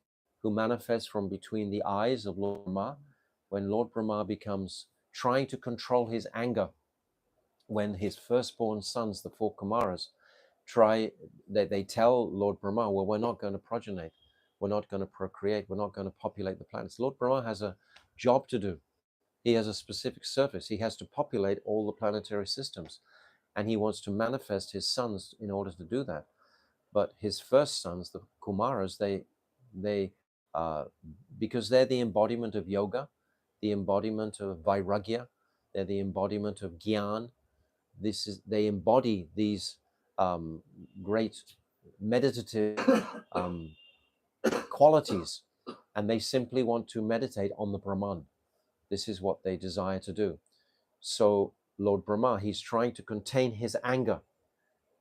S1: who manifests from between the eyes of Lord Brahma, when Lord Brahma becomes trying to control his anger, when his firstborn sons, the four Kumaras, they tell Lord Brahma, well, we're not going to progenate, we're not going to procreate, we're not going to populate the planets. Lord Brahma has a job to do. He has a specific service. He has to populate all the planetary systems, and he wants to manifest his sons in order to do that. But his first sons, the Kumaras, they because they're the embodiment of yoga, the embodiment of vairagya, they're the embodiment of gyan. They embody these great meditative qualities, and they simply want to meditate on the Brahman. This is what they desire to do. So Lord Brahma, he's trying to contain his anger,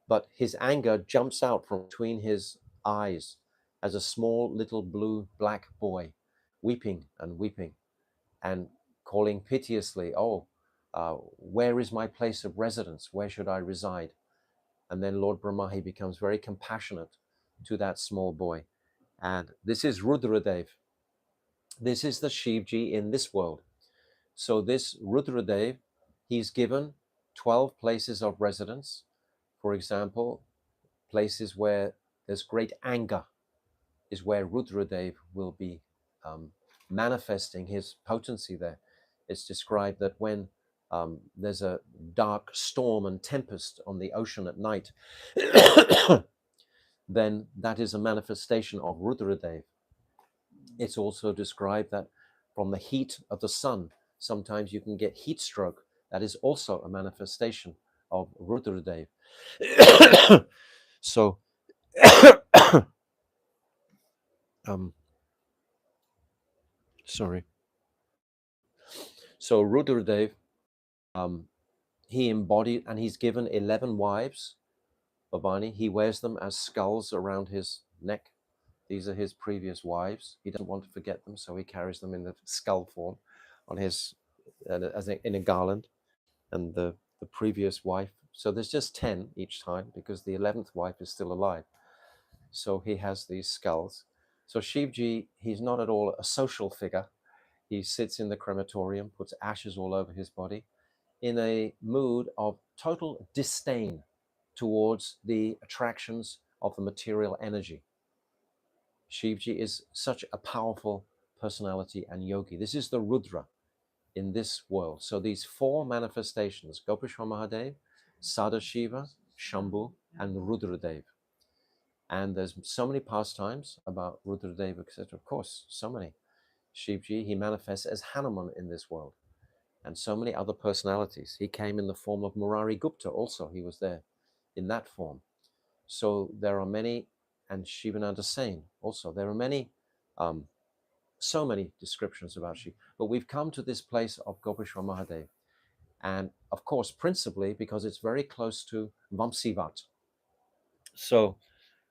S1: but his anger jumps out from between his eyes as a small little blue-black boy, weeping and calling piteously, oh, where is my place of residence? Where should I reside? And then Lord Brahma, he becomes very compassionate to that small boy. And this is Rudradev. This is the Shivji in this world. So this Rudradev, he's given 12 places of residence. For example, places where there's great anger is where Rudradev will be manifesting his potency there. It's described that when there's a dark storm and tempest on the ocean at night, then that is a manifestation of Rudradev. It's also described that from the heat of the sun, sometimes you can get heat stroke. That is also a manifestation of Rudradev. So, sorry. So Rudradev, he embodied, and he's given 11 wives, Bhavani. He wears them as skulls around his neck. These are his previous wives. He doesn't want to forget them, so he carries them in the skull form on his, in a garland. And the previous wife, so there's just 10 each time because the 11th wife is still alive. So he has these skulls. So Shivji, he's not at all a social figure. He sits in the crematorium, puts ashes all over his body, in a mood of total disdain towards the attractions of the material energy. Shivji is such a powerful personality and yogi. This is the Rudra in this world. So these four manifestations, Gopesvara Mahadev, Sadashiva, Shambhu, and Rudradev. And there's so many pastimes about Rudradev, etc. Of course, so many. Shivji, he manifests as Hanuman in this world. And so many other personalities. He came in the form of Murari Gupta also. He was there in that form. So there are many, and Shivananda Sain also. There are many, so many descriptions about Shiva. But we've come to this place of Gopesvara Mahadev. And of course, principally because it's very close to Vamsi-vata. So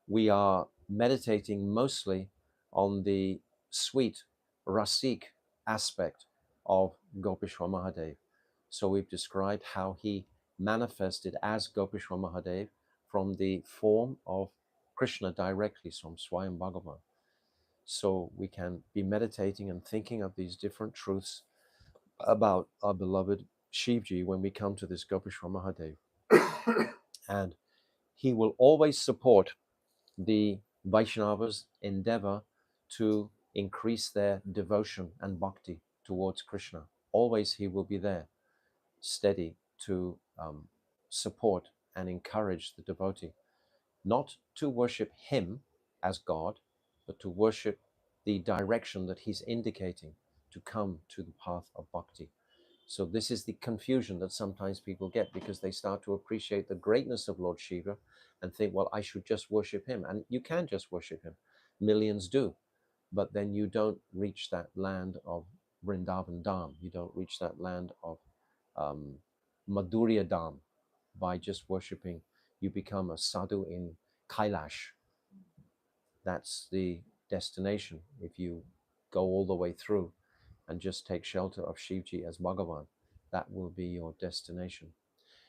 S1: we are meditating mostly on the sweet, rasik aspect of Gopesvara Mahadev. So we've described how he manifested as Gopesvara Mahadev from the form of Krishna directly from Swayam Bhagavan. So we can be meditating and thinking of these different truths about our beloved Shivji when we come to this Gopesvara Mahadev. And he will always support the Vaishnavas' endeavor to increase their devotion and bhakti towards Krishna. Always he will be there, steady to support and encourage the devotee, not to worship him as God, but to worship the direction that he's indicating to come to the path of bhakti. So this is the confusion that sometimes people get, because they start to appreciate the greatness of Lord Shiva and think, well, I should just worship him. And you can just worship him. Millions do. But then you don't reach that land of Vrindavan Dham. You don't reach that land of Madhurya Dham by just worshipping. You become a sadhu in Kailash. That's the destination. If you go all the way through and just take shelter of Shivji as Bhagavan, that will be your destination.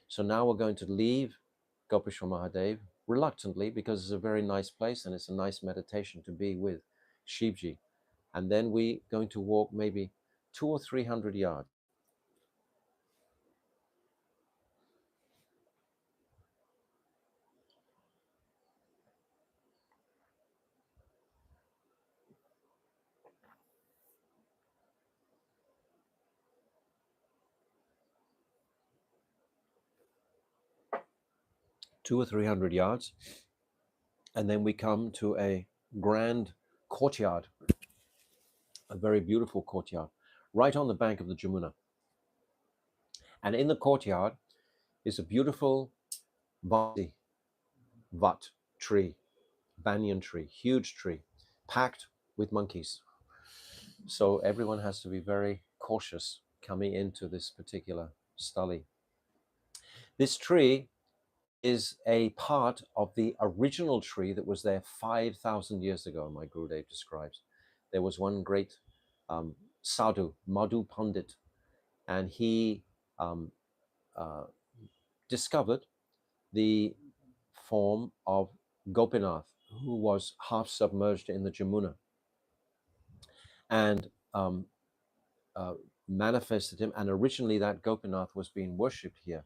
S1: So now we're going to leave Gopesvara Mahadev reluctantly, because it's a very nice place and it's a nice meditation to be with Shivji. And then we're going to walk maybe 200 or 300 yards. 200 or 300 yards, and then we come to a grand courtyard, a very beautiful courtyard, right on the bank of the Jamuna. And in the courtyard is a beautiful Vamsi-vata tree, banyan tree, huge tree, packed with monkeys. So everyone has to be very cautious coming into this particular stali. This tree is a part of the original tree that was there 5,000 years ago, my Gurudev describes. There was one great sadhu, Madhu Pandit, and he discovered the form of Gopinath, who was half submerged in the Jamuna, and manifested him. And originally that Gopinath was being worshipped here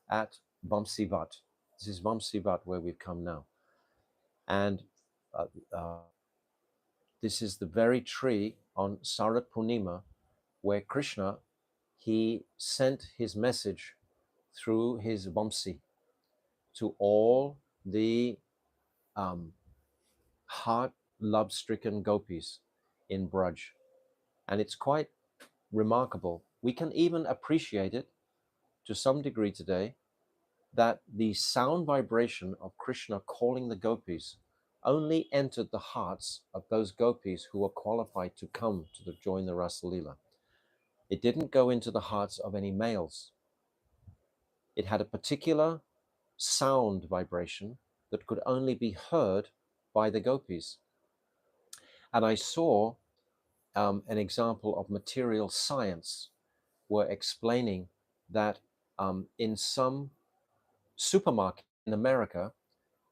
S1: at Vamsivat. This is Vamsivat where we've come now. And this is the very tree on Sarat Purnima where Krishna, he sent his message through his Vamsi to all the heart love-stricken gopis in Braj. And it's quite remarkable. We can even appreciate it to some degree today, that the sound vibration of Krishna calling the gopis only entered the hearts of those gopis who were qualified to come to join the Ras Leela. It didn't go into the hearts of any males. It had a particular sound vibration that could only be heard by the gopis. And I saw an example of material science were explaining that in some supermarket in America,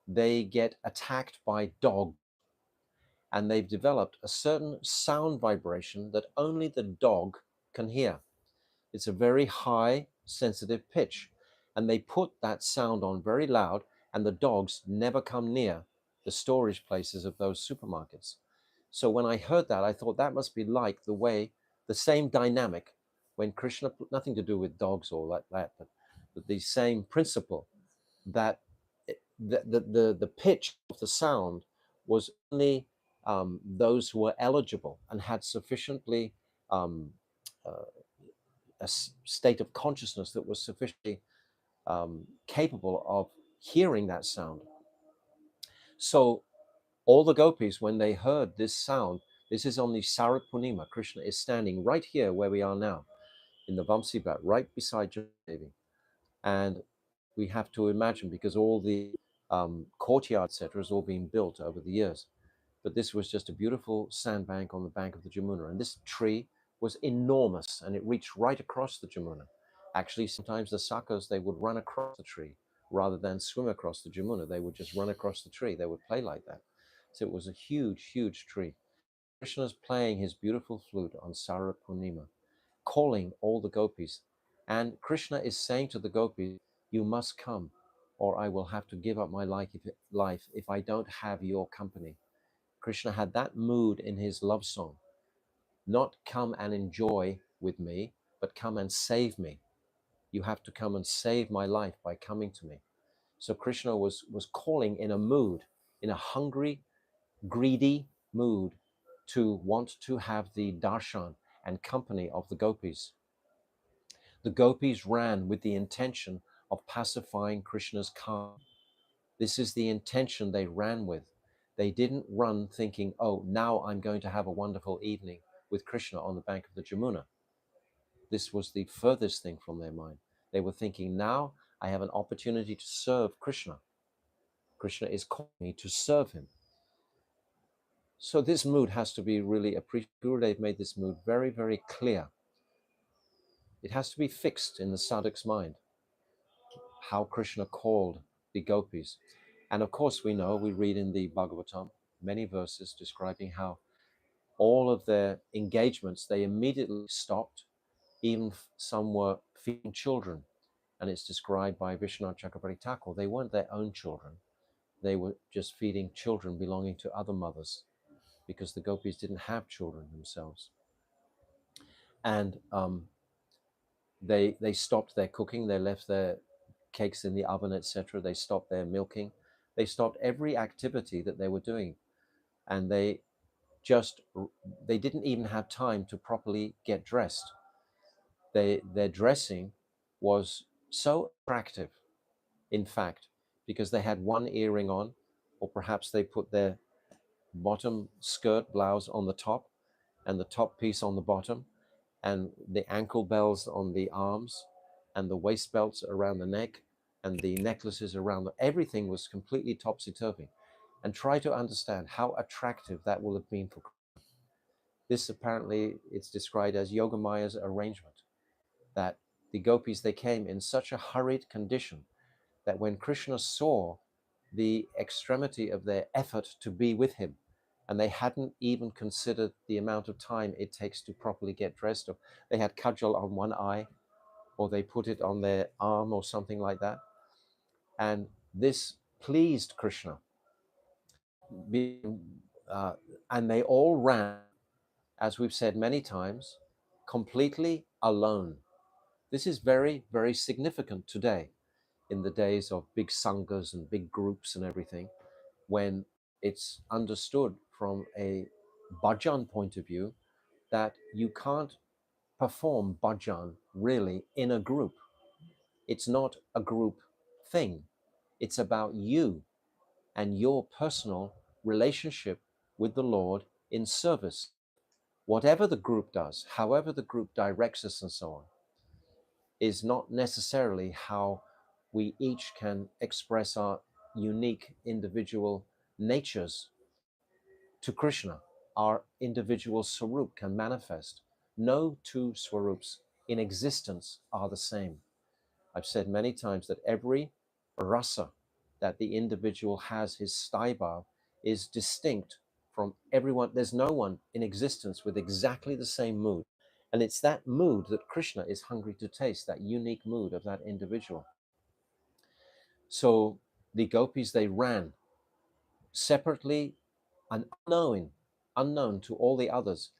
S1: they get attacked by dogs, and they've developed a certain sound vibration that only the dog can hear. It's a very high sensitive pitch, and they put that sound on very loud, and the dogs never come near the storage places of those supermarkets. So when I heard that, I thought that must be like the same dynamic when Krishna, nothing to do with dogs or like that, but the same principle, that the pitch of the sound was only those who were eligible and had sufficiently a state of consciousness that was sufficiently capable of hearing that sound. So all the gopis, when they heard this sound, this is on the Sarat Purnima, Krishna is standing right here where we are now, in the Vamsivat, right beside Devi. And we have to imagine, because all the courtyard, etc., has all been built over the years. But this was just a beautiful sandbank on the bank of the Jamuna. And this tree was enormous, and it reached right across the Jamuna. Actually, sometimes the sakas, they would run across the tree rather than swim across the Jamuna. They would just run across the tree. They would play like that. So it was a huge, huge tree. Krishna's playing his beautiful flute on Sarat Purnima, calling all the gopis. And Krishna is saying to the gopis, you must come, or I will have to give up my life if I don't have your company. Krishna had that mood in his love song. Not come and enjoy with me, but come and save me. You have to come and save my life by coming to me. So Krishna was calling in a mood, in a hungry, greedy mood, to want to have the darshan and company of the gopis. The gopis ran with the intention of pacifying Krishna's calm. This is the intention they ran with. They didn't run thinking, oh, now I'm going to have a wonderful evening with Krishna on the bank of the Jamuna. This was the furthest thing from their mind. They were thinking, now I have an opportunity to serve Krishna. Krishna is calling me to serve him. So this mood has to be really appreciated. Gurudev made this mood very, very clear. It has to be fixed in the sadhak's mind, how Krishna called the gopis. And of course, we know, we read in the Bhagavatam many verses describing how all of their engagements, they immediately stopped. Even some were feeding children. And it's described by Vishwanath Chakrabarti Thakur. They weren't their own children. They were just feeding children belonging to other mothers, because the gopis didn't have children themselves. And they stopped their cooking. They left their cakes in the oven, etc. They stopped their milking. They stopped every activity that they were doing. And they didn't even have time to properly get dressed. Their dressing was so attractive, in fact, because they had one earring on, or perhaps they put their bottom skirt blouse on the top and the top piece on the bottom, and the ankle bells on the arms, and the waist belts around the neck, and the necklaces around everything was completely topsy-turvy. And try to understand how attractive that will have been for this. Apparently, it's described as Yogamaya's arrangement, that the gopis, they came in such a hurried condition that when Krishna saw the extremity of their effort to be with him, and they hadn't even considered the amount of time it takes to properly get dressed, or they had kajal on one eye, or they put it on their arm or something like that. And this pleased Krishna. And they all ran, as we've said many times, completely alone. This is very, very significant today, in the days of big sanghas and big groups and everything, when it's understood from a bhajan point of view that you can't perform bhajan really in a group. It's not a group thing. It's about you and your personal relationship with the Lord in service. Whatever the group does, however the group directs us and so on, is not necessarily how we each can express our unique individual natures to Krishna. Our individual swarup can manifest. No two swarups in existence are the same. I've said many times that every rasa that the individual has, his staiba, is distinct from everyone. There's no one in existence with exactly the same mood. And it's that mood that Krishna is hungry to taste, that unique mood of that individual. So the gopis, they ran separately and unknown to all the others.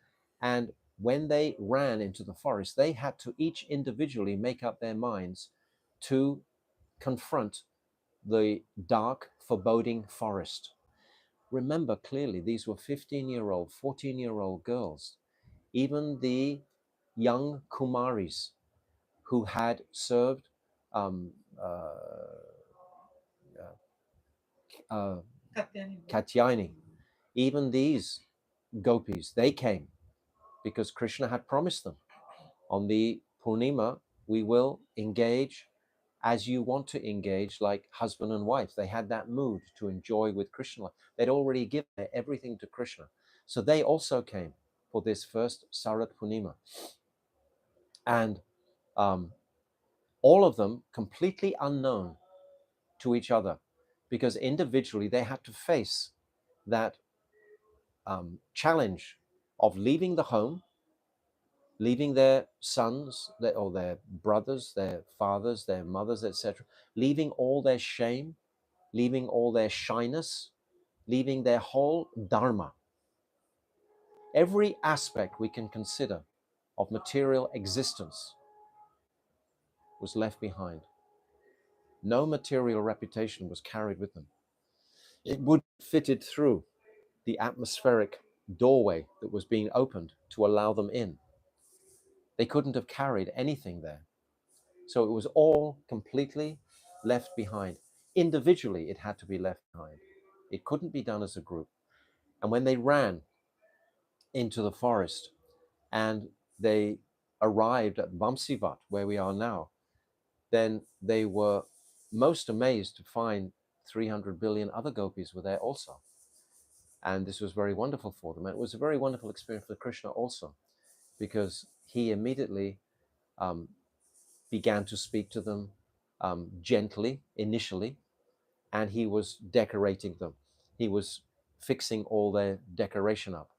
S1: And when they ran into the forest, they had to each individually make up their minds to confront the dark, foreboding forest. Remember clearly, these were 15-year-old, 14-year-old girls. Even the young Kumaris who had served um, Katyayani, even these gopis, they came because Krishna had promised them. On the Purnima, we will engage as you want to engage, like husband and wife. They had that mood to enjoy with Krishna. They'd already given everything to Krishna. So they also came for this first Sarat Purnima. And all of them completely unknown to each other, because individually they had to face that challenge of leaving the home, leaving their sons or their brothers, their fathers, their mothers, etc., leaving all their shame, leaving all their shyness, leaving their whole dharma. Every aspect we can consider of material existence was left behind. No material reputation was carried with them. It would have fitted through the atmospheric doorway that was being opened to allow them in. They couldn't have carried anything there. So it was all completely left behind. Individually, it had to be left behind. It couldn't be done as a group. And when they ran into the forest and they arrived at Vamsivat, where we are now, then they were most amazed to find 300 billion other gopis were there also. And this was very wonderful for them. And it was a very wonderful experience for Krishna also, because he immediately began to speak to them gently initially, and he was decorating them. He was fixing all their decoration up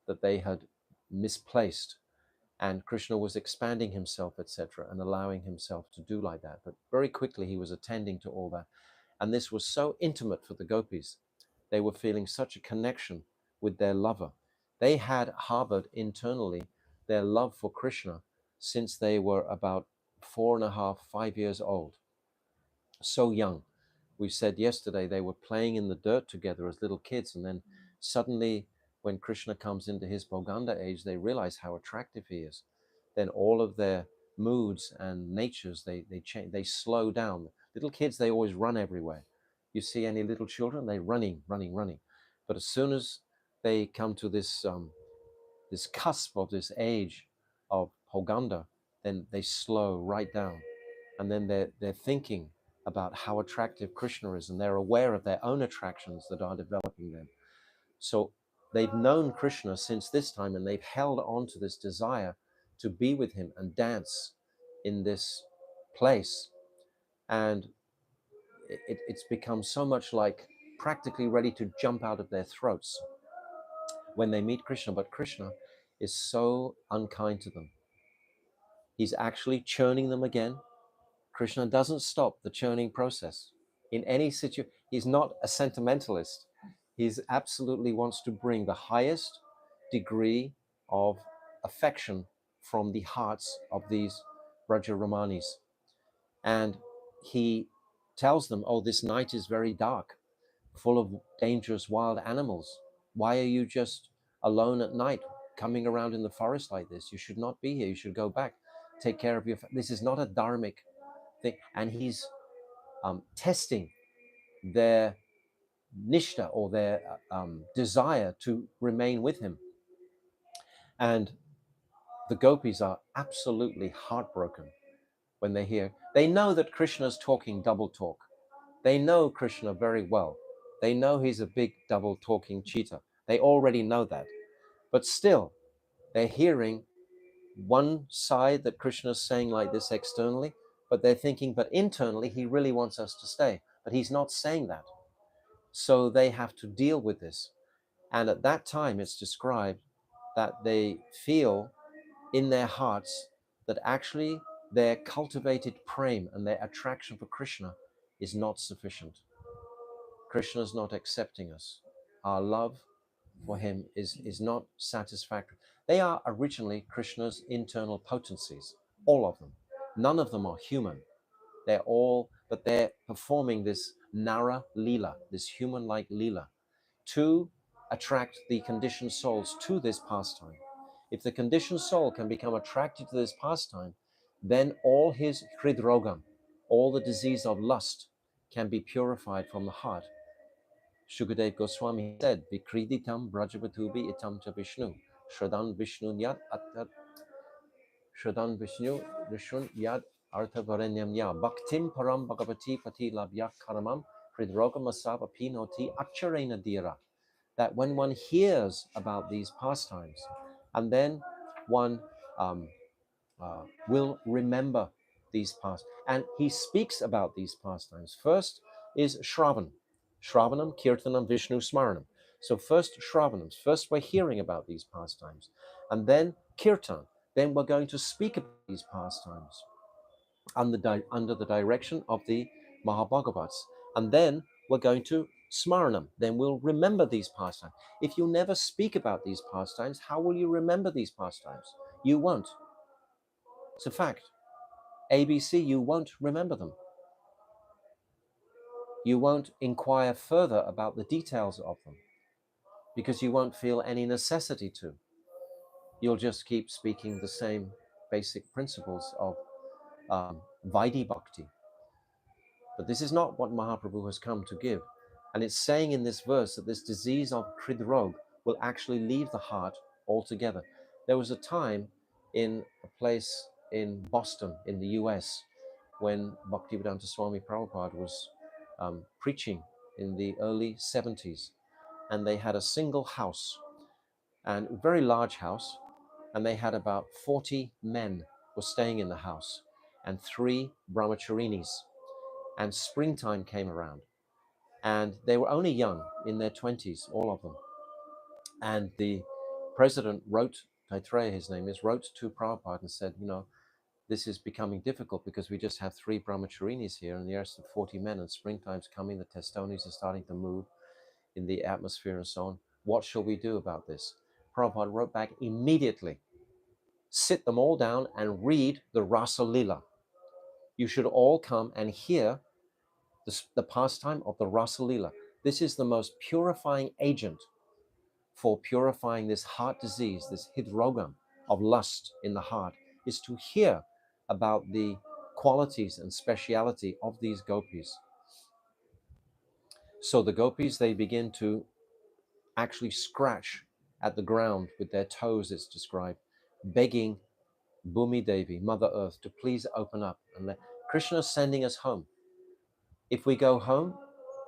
S1: that they had misplaced, and Krishna was expanding himself, etc., and allowing himself to do like that. But very quickly he was attending to all that, and this was so intimate for the gopis. They were feeling such a connection with their lover. They had harbored internally their love for Krishna since they were about 4.5, 5 years old. So young. We said yesterday they were playing in the dirt together as little kids, and then suddenly when Krishna comes into his Boganda age, they realize how attractive he is. Then all of their moods and natures, they change, they slow down. Little kids, they always run everywhere. You see any little children, they running. But as soon as they come to this this cusp of this age of Boganda, then they slow right down, and then they're thinking about how attractive Krishna is, and they're aware of their own attractions that are developing them. So they've known Krishna since this time, and they've held on to this desire to be with him and dance in this place. And it's become so much like practically ready to jump out of their throats when they meet Krishna. But Krishna is so unkind to them. He's actually churning them again. Krishna doesn't stop the churning process in any situation. He's not a sentimentalist. He's absolutely wants to bring the highest degree of affection from the hearts of these Vraja-ramanis. And he tells them, oh, this night is very dark, full of dangerous wild animals. Why are you just alone at night coming around in the forest like this? You should not be here. You should go back. Take care of your This is not a dharmic thing. And he's testing their nishta, or their desire to remain with him. And the gopis are absolutely heartbroken when they hear. They know that Krishna's talking double talk. They know Krishna very well. They know he's a big double talking cheater. They already know that. But still, they're hearing one side that Krishna's saying like this externally, but they're thinking, but internally, he really wants us to stay. But he's not saying that. So they have to deal with this. And at that time, it's described that they feel in their hearts that actually their cultivated prem and their attraction for Krishna is not sufficient. Krishna is not accepting us. Our love for him is not satisfactory. They are originally Krishna's internal potencies, all of them. None of them are human. But they're performing this Nara Leela, this human-like Leela, to attract the conditioned souls to this pastime. If the conditioned soul can become attracted to this pastime, then all his hridrogam, all the disease of lust, can be purified from the heart. Shukadev Goswami said, Vikriditam Brajavatubi itam cha Vishnu, Shradan Vishnu Yad Atat Shradan Vishnu Yad Artha Varenyam Ya, Bhaktim Param Bhagavati Pati Labhyak Karamam, Hridrogam Asava Pinoti Acharena Dira. That when one hears about these pastimes, and then one will remember these pastimes. And he speaks about these pastimes. First is Shravan. Shravanam, Kirtanam, Vishnu Smaranam. So first Shravanams. First we're hearing about these pastimes. And then Kirtan. Then we're going to speak about these pastimes under the direction of the Mahabhagavats. And then we're going to Smaranam. Then we'll remember these pastimes. If you never speak about these pastimes, how will you remember these pastimes? You won't. It's a fact. ABC, you won't remember them. You won't inquire further about the details of them because you won't feel any necessity to. You'll just keep speaking the same basic principles of Vaidhi Bhakti. But this is not what Mahaprabhu has come to give. And it's saying in this verse that this disease of Kridrog will actually leave the heart altogether. There was a time in a place in Boston, in the US, when Bhaktivedanta Swami Prabhupada was preaching in the early 70s. And they had a single house, and a very large house, and they had about 40 men were staying in the house, and 3 brahmacharinis. And springtime came around, and they were only young, in their 20s, all of them. And the president wrote, Maitreya, his name is, wrote to Prabhupada and said, this is becoming difficult because we just have 3 brahmacharinis here and the rest of 40 men, and springtime's coming, the testones are starting to move in the atmosphere and so on. What shall we do about this? Prabhupada wrote back immediately, sit them all down and read the Rasa Leela. You should all come and hear the pastime of the Rasa Leela. This is the most purifying agent for purifying this heart disease, this hidrogam of lust in the heart, is to hear about the qualities and speciality of these gopis. So the gopis, they begin to actually scratch at the ground with their toes, it's described, begging Bhumi Devi, Mother Earth, to please open up. And Krishna's sending us home. If we go home,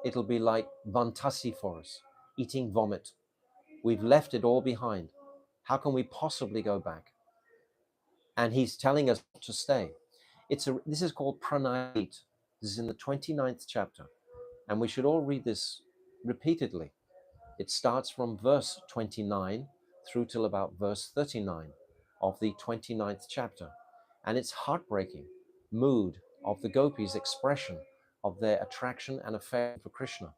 S1: it'll be like Vantasi for us, eating vomit. We've left it all behind. How can we possibly go back? And he's telling us to stay. This is called Pranayit. This is in the 29th chapter. And we should all read this repeatedly. It starts from verse 29 through till about verse 39 of the 29th chapter. And it's heartbreaking mood of the gopis' expression of their attraction and affection for Krishna.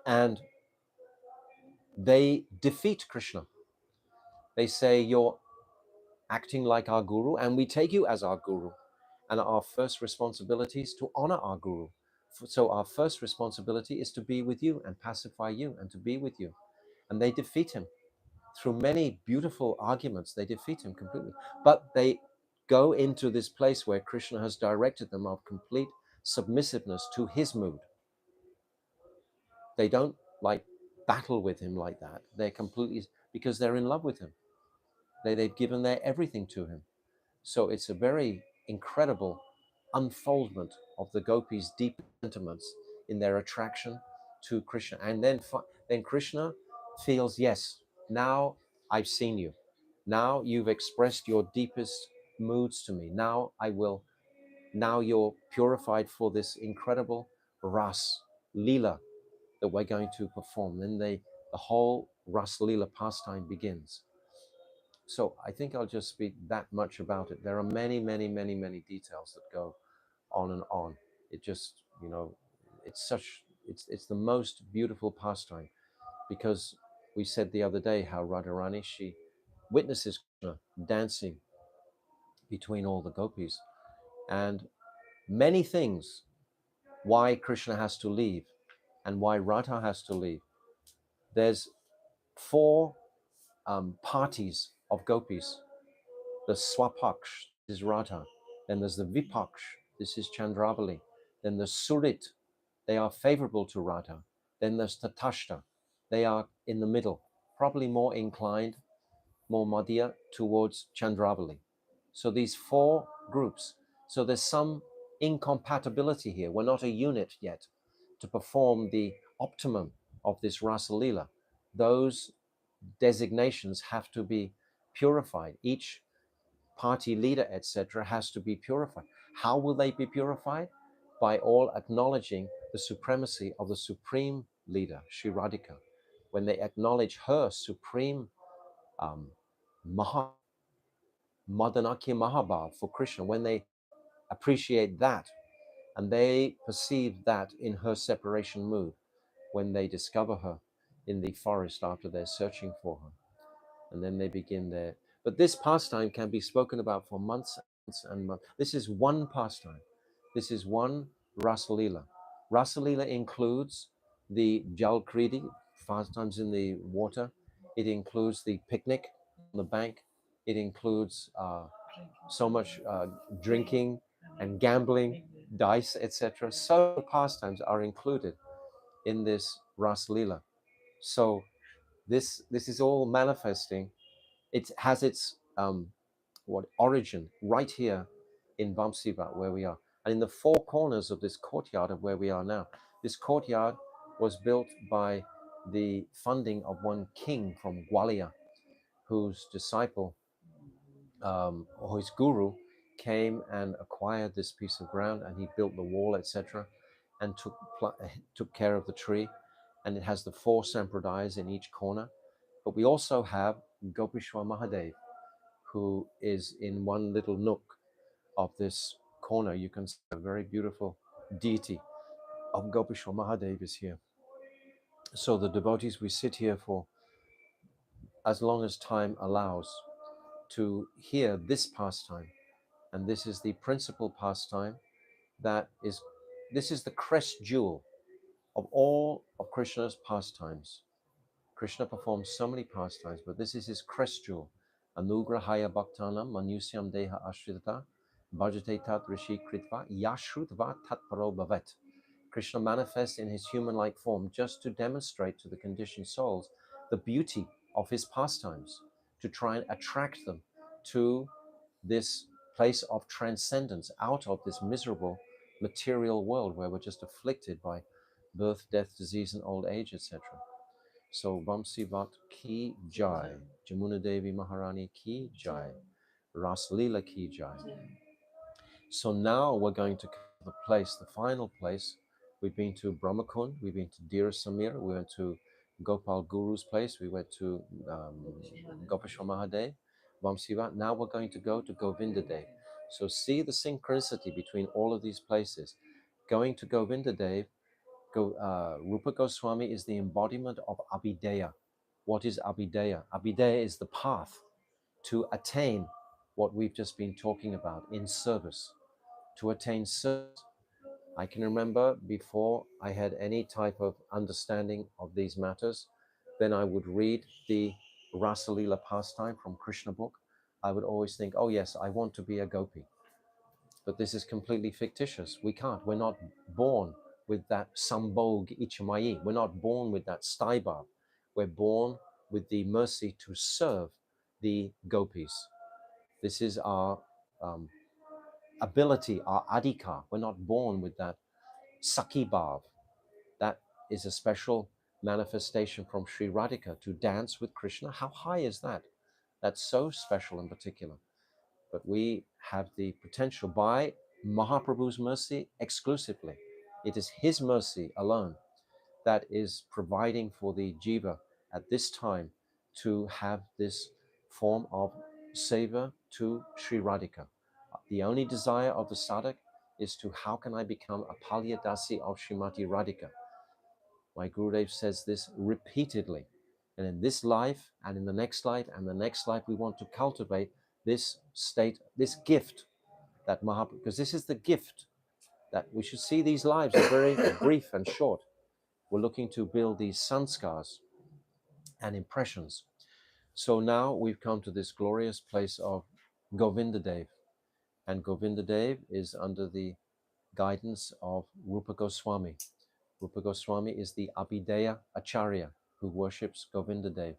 S1: And they defeat Krishna. They say, you're acting like our guru, and we take you as our guru. And our first responsibility is to honor our guru. So our first responsibility is to be with you and pacify you and to be with you. And they defeat him. Through many beautiful arguments, they defeat him completely. But they go into this place where Krishna has directed them of complete submissiveness to his mood. They don't like battle with him like that. They're completely, because they're in love with him. They've given their everything to him. So it's a very incredible unfoldment of the gopis' deep sentiments in their attraction to Krishna. And then Krishna feels, yes, now I've seen you. Now you've expressed your deepest moods to me. Now you're purified for this incredible Ras Leela that we're going to perform. Then the whole Ras Leela pastime begins. So I think I'll just speak that much about it. There are many, many, many, many details that go on and on. It just, it's the most beautiful pastime, because we said the other day how Radharani, she witnesses Krishna dancing between all the gopis, and many things why Krishna has to leave and why Radha has to leave. There's 4 parties of gopis. The Swapaksh is Radha. Then there's the Vipaksh, this is Chandravali. Then the Surit, they are favorable to Radha. Then there's Tatashta, they are in the middle, probably more inclined, more Madhya towards Chandravali. So these 4 groups. So there's some incompatibility here. We're not a unit yet to perform the optimum of this Rasa Leela. Those designations have to be purified. Each party leader, etc., has to be purified. How will they be purified? By all acknowledging the supremacy of the supreme leader, Shri Radhika. When they acknowledge her supreme Madanaki Mahabhav for Krishna, when they appreciate that and they perceive that in her separation mood, when they discover her in the forest after they're searching for her, and then they begin their. But this pastime can be spoken about for months and months. This is one pastime. This is one Rasa Leela. Rasa Leela includes the Jal Kridi, pastimes in the water. It includes the picnic on the bank. It includes so much drinking and gambling, dice, etc. So many pastimes are included in this Ras Leela. So this is all manifesting. It has its origin right here in Vamsivat, where we are, and in the four corners of this courtyard of where we are now. This courtyard was built by the funding of one king from Gwalior, whose disciple or his guru came and acquired this piece of ground, and he built the wall, etc., and took care of the tree. And it has the four sampradayas in each corner. But we also have Gopesvara Mahadev, who is in one little nook of this corner. You can see a very beautiful deity of Gopesvara Mahadev is here. So the devotees, we sit here for as long as time allows to hear this pastime. And this is the principal pastime this is the crest jewel of all of Krishna's pastimes. Krishna performs so many pastimes, but this is his crest jewel. Anugrahaya bhaktanam manusyam deha ashritata bhajate tat rishi kritva yashrutva tat paro bhavet. Krishna manifests in his human-like form just to demonstrate to the conditioned souls the beauty of his pastimes, to try and attract them to this place of transcendence, out of this miserable material world where we're just afflicted by birth, death, disease, and old age, etc. So Vamsivat ki jai, Jamuna Devi Maharani ki jai, Ras Leela ki jai. So now we're going to the place, the final place. We've been to Brahma-kunda, we've been to Dhira-Samira, we went to Gopal Guru's place, we went to Goisha Mahadev, Vamsivat. Now we're going to go to Govindadeva. So see the synchronicity between all of these places. Going to Govindadeva, Rupa Goswami is the embodiment of Abhideya. What is Abhideya? Abhideya is the path to attain what we've just been talking about in service. To attain service. I can remember before I had any type of understanding of these matters, then I would read the Rasa Leela pastime from Krishna book. I would always think, oh yes, I want to be a gopi. But this is completely fictitious. We can't. We're not born with that sambhog ichamayi. We're not born with that staibhav. We're born with the mercy to serve the gopis. This is our ability, our adhikar. We're not born with that Sakhi Bhav. That is a special manifestation from Sri Radhika to dance with Krishna. How high is that? That's so special and particular. But we have the potential by Mahaprabhu's mercy exclusively. It is his mercy alone that is providing for the jiva at this time to have this form of seva to Sri Radhika. The only desire of the sadhak is to how can I become a Palya Dasi of Srimati Radhika. My Gurudev says this repeatedly. And in this life and in the next life and the next life, we want to cultivate this state, this gift that Mahaprabhu, because this is the gift that we should see these lives are very brief and short. We're looking to build these sanskars and impressions. So now we've come to this glorious place of Govindadev. And Govindadev is under the guidance of Rupa Goswami. Rupa Goswami is the Abhideya Acharya who worships Govindadev.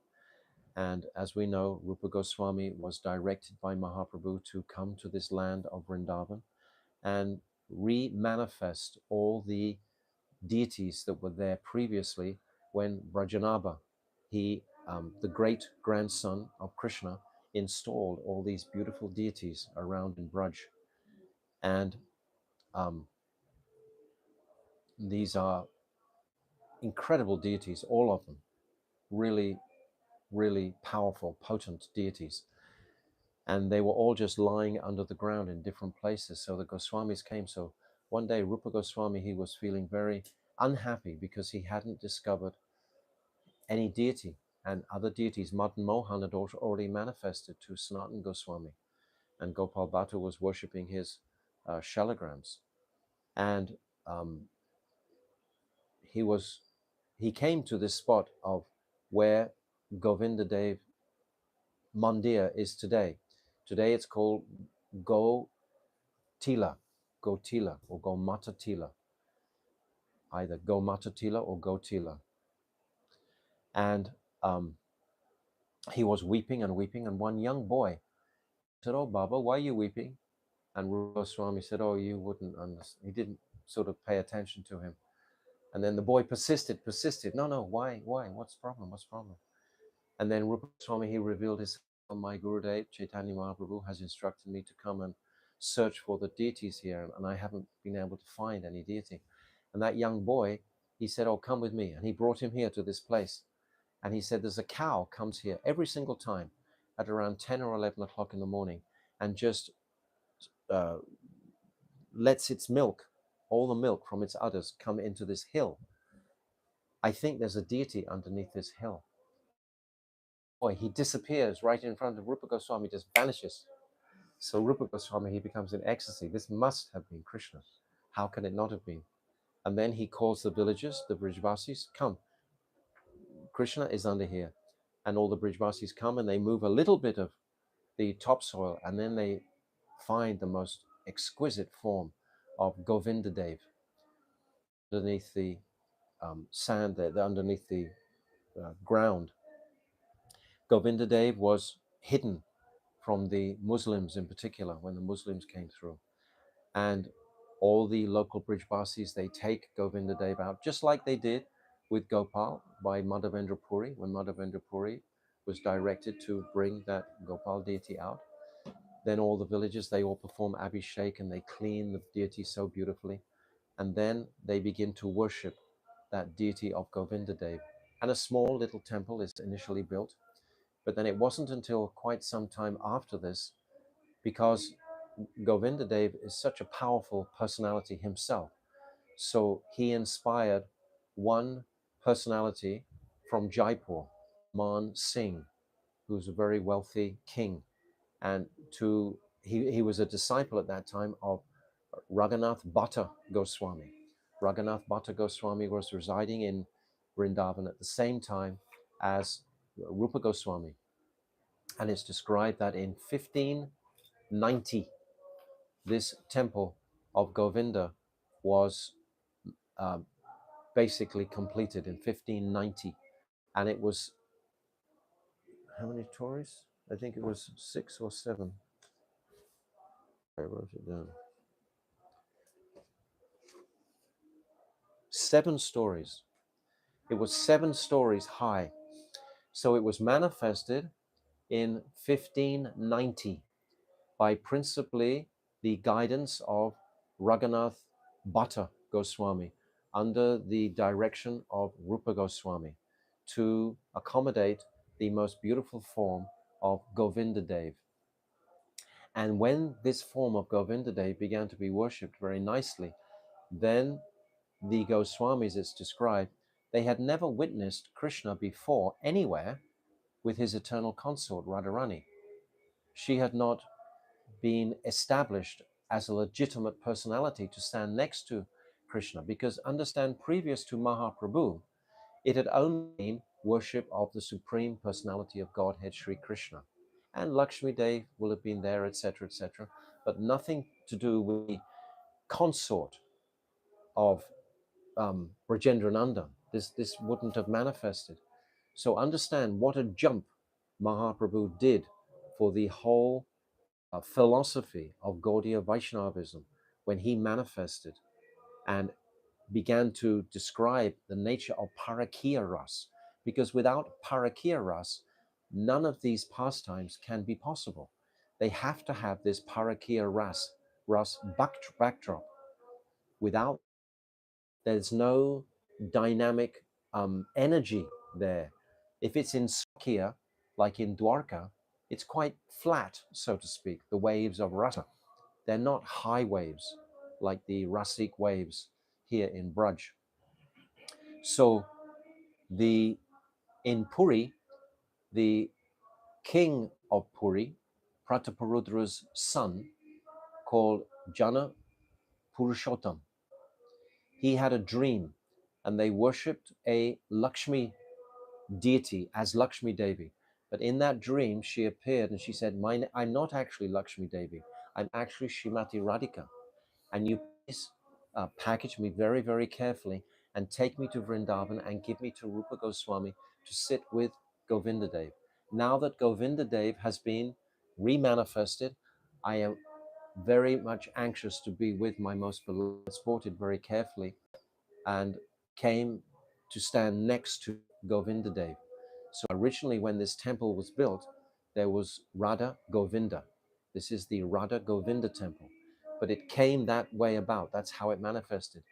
S1: And as we know, Rupa Goswami was directed by Mahaprabhu to come to this land of Vrindavan and re-manifest all the deities that were there previously when Vraja-mandala, the great grandson of Krishna, installed all these beautiful deities around in Braj. And these are incredible deities, all of them, really, really powerful, potent deities. And they were all just lying under the ground in different places. So the Goswamis came. So one day, Rupa Goswami, he was feeling very unhappy because he hadn't discovered any deity. And other deities, Madan Mohan had already manifested to Sanatana Goswami. And Gopal Bhatta was worshipping his shalagrams. And he came to this spot of where Govindadev Mandir is today. Today it's called Gotila, Gotila or Gomatatila, either Gomatatila or Gotila. And he was weeping and weeping, and one young boy said, "Oh, Baba, why are you weeping?" And Rupa Goswami said, "Oh, you wouldn't understand." He didn't sort of pay attention to him. And then the boy persisted. No, why? What's the problem? What's the problem? And then Rupa Goswami, he revealed his, my Gurudev, Chaitanya Mahaprabhu, has instructed me to come and search for the deities here, and I haven't been able to find any deity. And that young boy, he said, "Oh, come with me." And he brought him here to this place. And he said, there's a cow comes here every single time at around 10 or 11 o'clock in the morning and just lets its milk, all the milk from its udders, come into this hill. I think there's a deity underneath this hill. Boy, he disappears right in front of Rupa Goswami, just vanishes. So Rupa Goswami, he becomes in ecstasy. This must have been Krishna. How can it not have been? And then he calls the villagers, the Brijvasis, come. Krishna is under here. And all the Brijvasis come and they move a little bit of the topsoil, and then they find the most exquisite form of Govindadeva underneath the sand there, underneath the ground. Govindadeva was hidden from the Muslims in particular when the Muslims came through. And all the local Brijbasis, they take Govindadeva out, just like they did with Gopal by Madhavendra Puri, when Madhavendra Puri was directed to bring that Gopal deity out. Then all the villagers, they all perform Abhishek and they clean the deity so beautifully. And then they begin to worship that deity of Govindadeva. And a small little temple is initially built. But then it wasn't until quite some time after this, because Govindadeva is such a powerful personality himself. So he inspired one personality from Jaipur, Man Singh, who's a very wealthy king. And he was a disciple at that time of Raghunath Bhatta Goswami. Raghunath Bhatta Goswami was residing in Vrindavan at the same time as Rupa Goswami. And it's described that in 1590, this temple of Govinda was basically completed in 1590. And it was, how many stories? I think it was 6 or 7. I wrote it down. 7 stories. It was 7 stories high. So it was manifested in 1590 by principally the guidance of Raghunath Bhatta Goswami under the direction of Rupa Goswami to accommodate the most beautiful form of Govindadeva. And when this form of Govindadeva began to be worshipped very nicely, then the Goswamis, it's described, they had never witnessed Krishna before anywhere with his eternal consort Radharani. She had not been established as a legitimate personality to stand next to Krishna, because understand, previous to Mahaprabhu, it had only been worship of the Supreme Personality of Godhead, Sri Krishna. And Lakshmi Dev will have been there, etc., but nothing to do with the consort of Brajendrananda. This wouldn't have manifested. So understand what a jump Mahaprabhu did for the whole philosophy of Gaudiya Vaishnavism when he manifested and began to describe the nature of Parakya Ras. Because without Parakya Ras, none of these pastimes can be possible. They have to have this Parakya Ras backdrop. Without, there's no dynamic energy there. If it's in Sakya, like in Dwarka, it's quite flat, so to speak, the waves of rasa. They're not high waves like the rasic waves here in Braj. So in Puri, the king of Puri, Prataparudra's son, called Jana Purushottam, he had a dream and they worshipped a Lakshmi deity as Lakshmi Devi. But in that dream, she appeared and she said, I'm not actually Lakshmi Devi. I'm actually Srimati Radhika. And you please package me very, very carefully and take me to Vrindavan and give me to Rupa Goswami to sit with Govindadev. Now that Govindadev has been remanifested, I am very much anxious to be with my most beloved, transported very carefully, and came to stand next to Govindadev. So originally when this temple was built, there was Radha Govinda. This is the Radha Govinda temple. But it came that way about. That's how it manifested.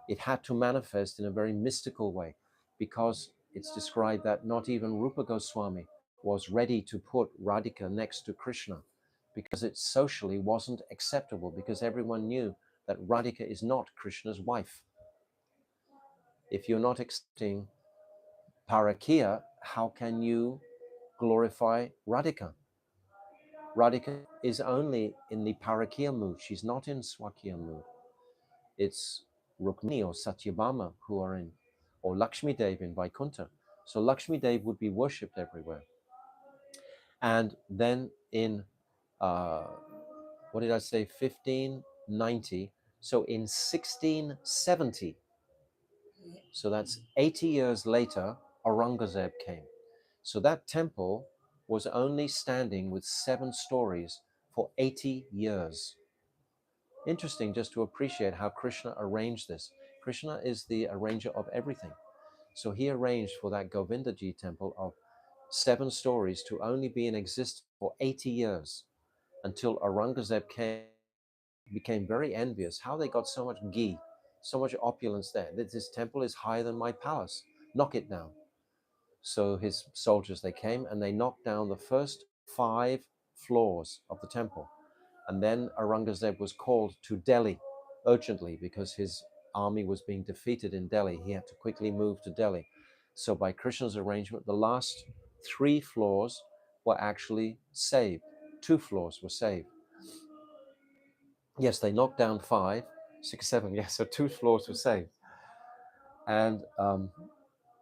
S1: It had to manifest in a very mystical way because it's described that not even Rupa Goswami was ready to put Radhika next to Krishna because it socially wasn't acceptable, because everyone knew that Radhika is not Krishna's wife. If you're not accepting Parakiya, how can you glorify Radhika? Radhika is only in the Parakiya mood. She's not in Swakiya mood. It's Rukmini or Satyabhama who are in, or Lakshmi Dev in Vaikuntha. So Lakshmi Dev would be worshipped everywhere. And then in, what did I say, 1590, so in 1670, so that's 80 years later, Aurangzeb came. So that temple was only standing with 7 stories for 80 years. Interesting just to appreciate how Krishna arranged this. Krishna is the arranger of everything. So he arranged for that Govindaji temple of 7 stories to only be in existence for 80 years until Aurangzeb became very envious how they got so much ghee, so much opulence there. This temple is higher than my palace. Knock it down. So his soldiers, they came and they knocked down the first 5 floors of the temple. And then Aurangzeb was called to Delhi urgently because his army was being defeated in Delhi. He had to quickly move to Delhi. So by Krishna's arrangement, the last 3 floors were actually saved. 2 floors were saved. Yes, they knocked down 5, 6, 7. Yes, so 2 floors were saved. And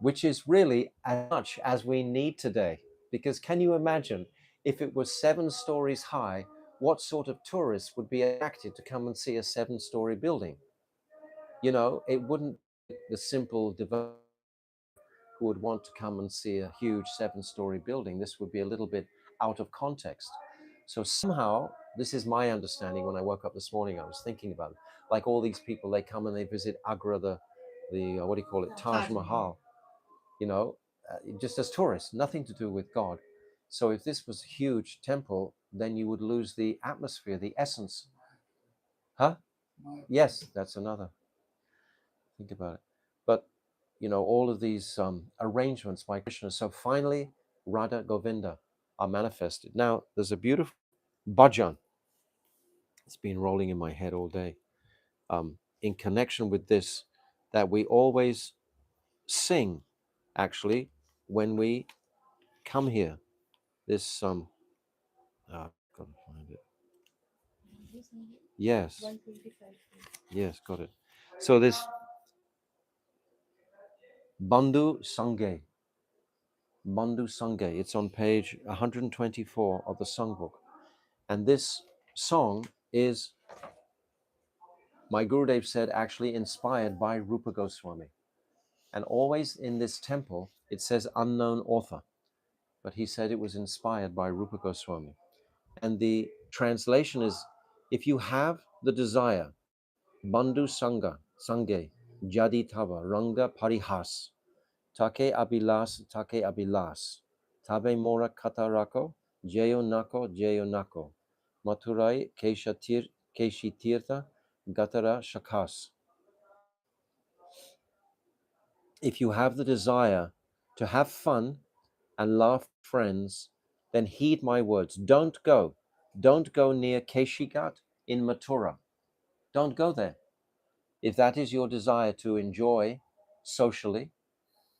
S1: which is really as much as we need today. Because can you imagine if it was 7 stories high, what sort of tourists would be attracted to come and see a 7-story building? You know, it wouldn't be the simple developer who would want to come and see a huge 7-story building. This would be a little bit out of context. So somehow, this is my understanding. When I woke up this morning, I was thinking about it. Like all these people, they come and they visit Agra, the what do you call it, Taj Mahal, you know, just as tourists, nothing to do with God. So if this was a huge temple, then you would lose the atmosphere, the essence. Huh? Yes, that's another. Think about it. But, you know, all of these arrangements by Krishna. So finally, Radha Govinda are manifested. Now, there's a beautiful bhajan. It's been rolling in my head all day. In connection with this, that we always sing, actually, when we come here. This gotta find it. Yes. Yes, got it. So this Bandhu Sange. Bandhu Sange. It's on page 124 of the songbook. And this song is, my Gurudev said, actually inspired by Rupa Goswami. And always in this temple, it says unknown author. But he said it was inspired by Rupa Goswami. And the translation is, if you have the desire, Bandhu Sangha, Sange, Jadi Tava, Ranga Parihas, Take Abilas, Tabe Mora Katarako, Jayo Nako, Maturai Keshi Tirtha, Gatara Shakas. If you have the desire to have fun and laugh with friends, then heed my words. Don't go. Don't go near Keshigat in Mathura. Don't go there. If that is your desire to enjoy socially,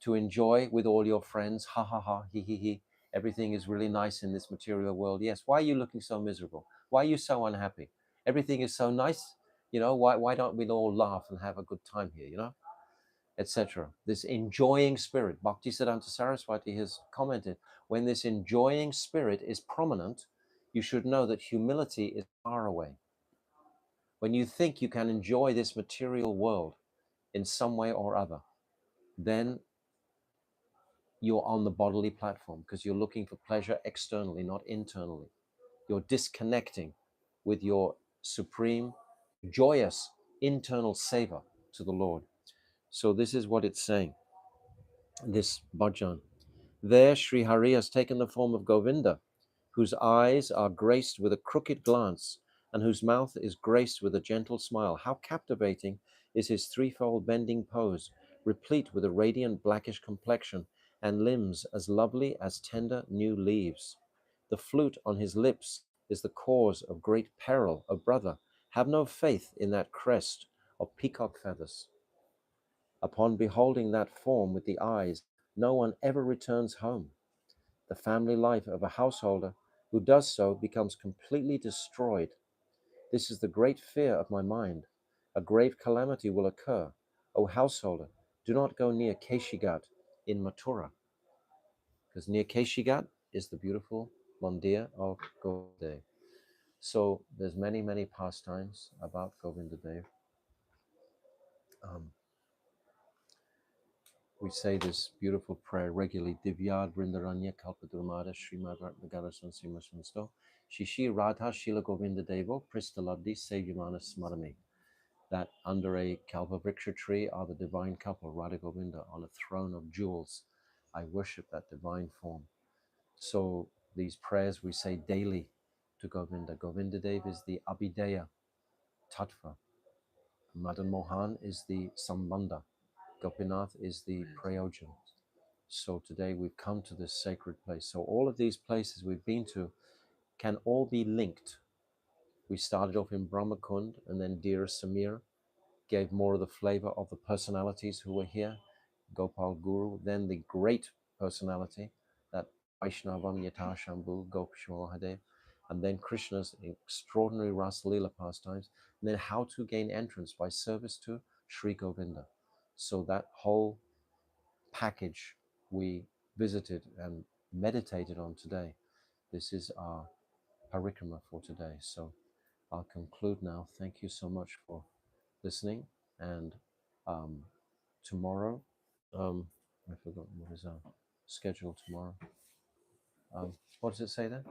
S1: to enjoy with all your friends, ha ha ha, he, everything is really nice in this material world. Yes, why are you looking so miserable? Why are you so unhappy? Everything is so nice. You know, why don't we all laugh and have a good time here, you know? etc. This enjoying spirit, Bhaktisiddhanta Saraswati has commented, when this enjoying spirit is prominent, you should know that humility is far away. When you think you can enjoy this material world in some way or other, then you're on the bodily platform because you're looking for pleasure externally, not internally. You're disconnecting with your supreme, joyous internal savor to the Lord. So this is what it's saying, this bhajan. There, Sri Hari has taken the form of Govinda, whose eyes are graced with a crooked glance and whose mouth is graced with a gentle smile. How captivating is his threefold bending pose, replete with a radiant blackish complexion and limbs as lovely as tender new leaves. The flute on his lips is the cause of great peril. O brother, have no faith in that crest of peacock feathers. Upon beholding that form with the eyes, no one ever returns home. The family life of a householder who does so becomes completely destroyed. This is the great fear of my mind. A grave calamity will occur. O householder, do not go near Keshigat in Mathura, because near Keshigat is the beautiful mandir of Govinda. So there's many, many pastimes about Govindadeva. We say this beautiful prayer regularly. Divyad Vrindaranya Kalpadurmada Srimad Nagarasan Simasansto Shishi Radha Shila Govinda Devo Pristalabdi Sevyamana Smarami. That under a Kalpavriksha tree are the divine couple, Radha Govinda, on a throne of jewels. I worship that divine form. So these prayers we say daily to Govinda. Govinda Dev is the Abhideya Tattva. Madan Mohan is the Sambandha. Gopinath is the Prayojan. So today we've come to this sacred place. So all of these places we've been to can all be linked. We started off in Brahma-kunda and then Dhira-Samira gave more of the flavor of the personalities who were here. Gopal Guru, then the great personality, that Vaishnavam Yata Shambhu, Goisha Mahadev, and then Krishna's extraordinary Ras Leela pastimes, and then how to gain entrance by service to Sri Govinda. So that whole package we visited and meditated on today. This is our parikrama for today. So I'll conclude now. Thank you so much for listening. And tomorrow, I forgot what is our schedule tomorrow. What does it say there?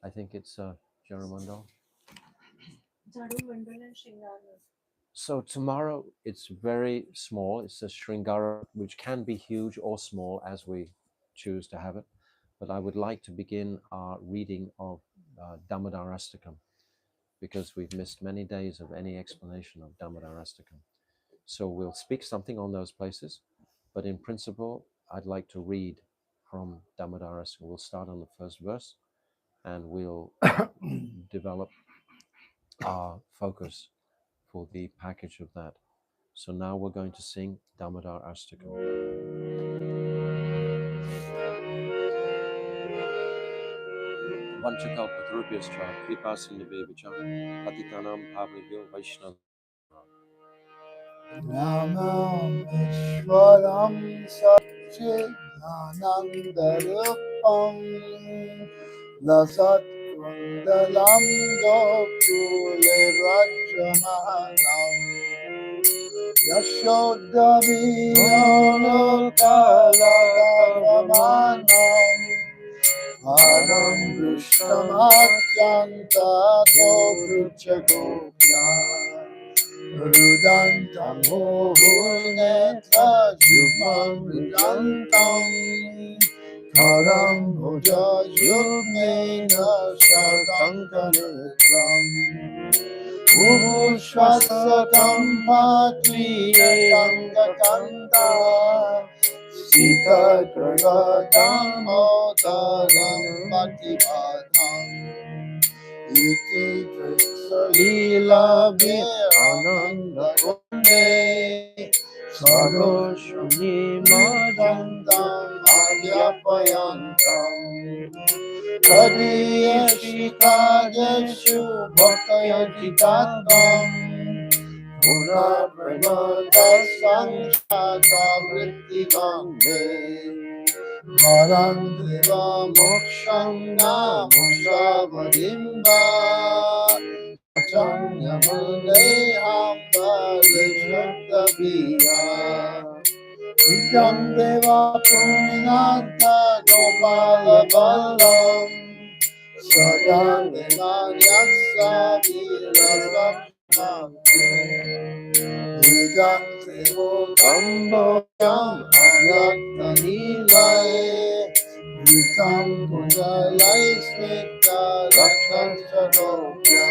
S1: I think it's Dhira-mandala. So tomorrow it's very small. It's a Shringara, which can be huge or small as we choose to have it. But I would like to begin our reading of Damodarastakam because we've missed many days of any explanation of Damodarastakam. So we'll speak something on those places, but in principle, I'd like to read from Damodarastakam. We'll start on the first verse and we'll develop our focus for the package of that. So now we're going to sing Damodar Astakam. Vanchakalpatarubhyascha kripa sindhubhyacha patitanam pavnebhyo vaishnava.
S2: Namam Ishwaram Satchidanandarupam Lasat Kundalam Gokule Vraja-mandala Yashodhaviyanokaladavamanam Aram Drushtamatyanta Gopruchagopya Rudantam Mohuneta Yugmam Rudantam Karam Bhoja Yugmena Shatankanetram Ushvasakam Patriyangakanta Sita Kravatam Otaram Bhaktivatam Iti Leela Bir Ananda Kunde Saroshuni Madantam Adhyapayantam Kadiyeshikajeshu Bhaktayanti Tatam Puna Pramata Sanshata Vritti Gandhe Varandriva Mokshanga Mokshavadimba Chanya Mundehamba Deshaktapiya Idam Deva Purinata Gopala Balam Sada Devanyasa Virasakshmate Idam Devo Gamboyam Avyakta Nilay Vitam Kundalai Smita Rakashadokya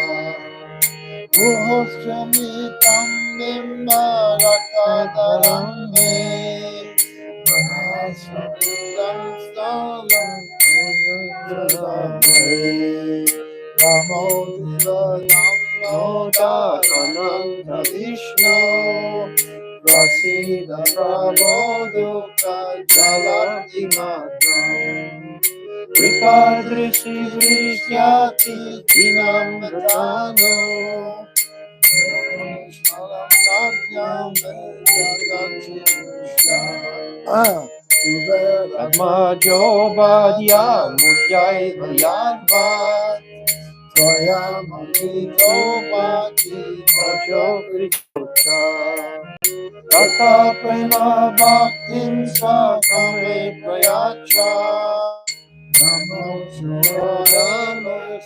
S2: Uhoshamitam Bimba Rakadaram Me Manasamitam Stalam Namo Namo Darananda Vishnu Prasida Prabodhuka Jalati Madram Vipadrishi Vishyati Dinam Ratano Shalam Satyam Radma Jobadya Mutyai Vyadvat Toya Mukito Bhati Vajokrita Tata Prema Bhaktin Swakame Prayacha Namo Shuraya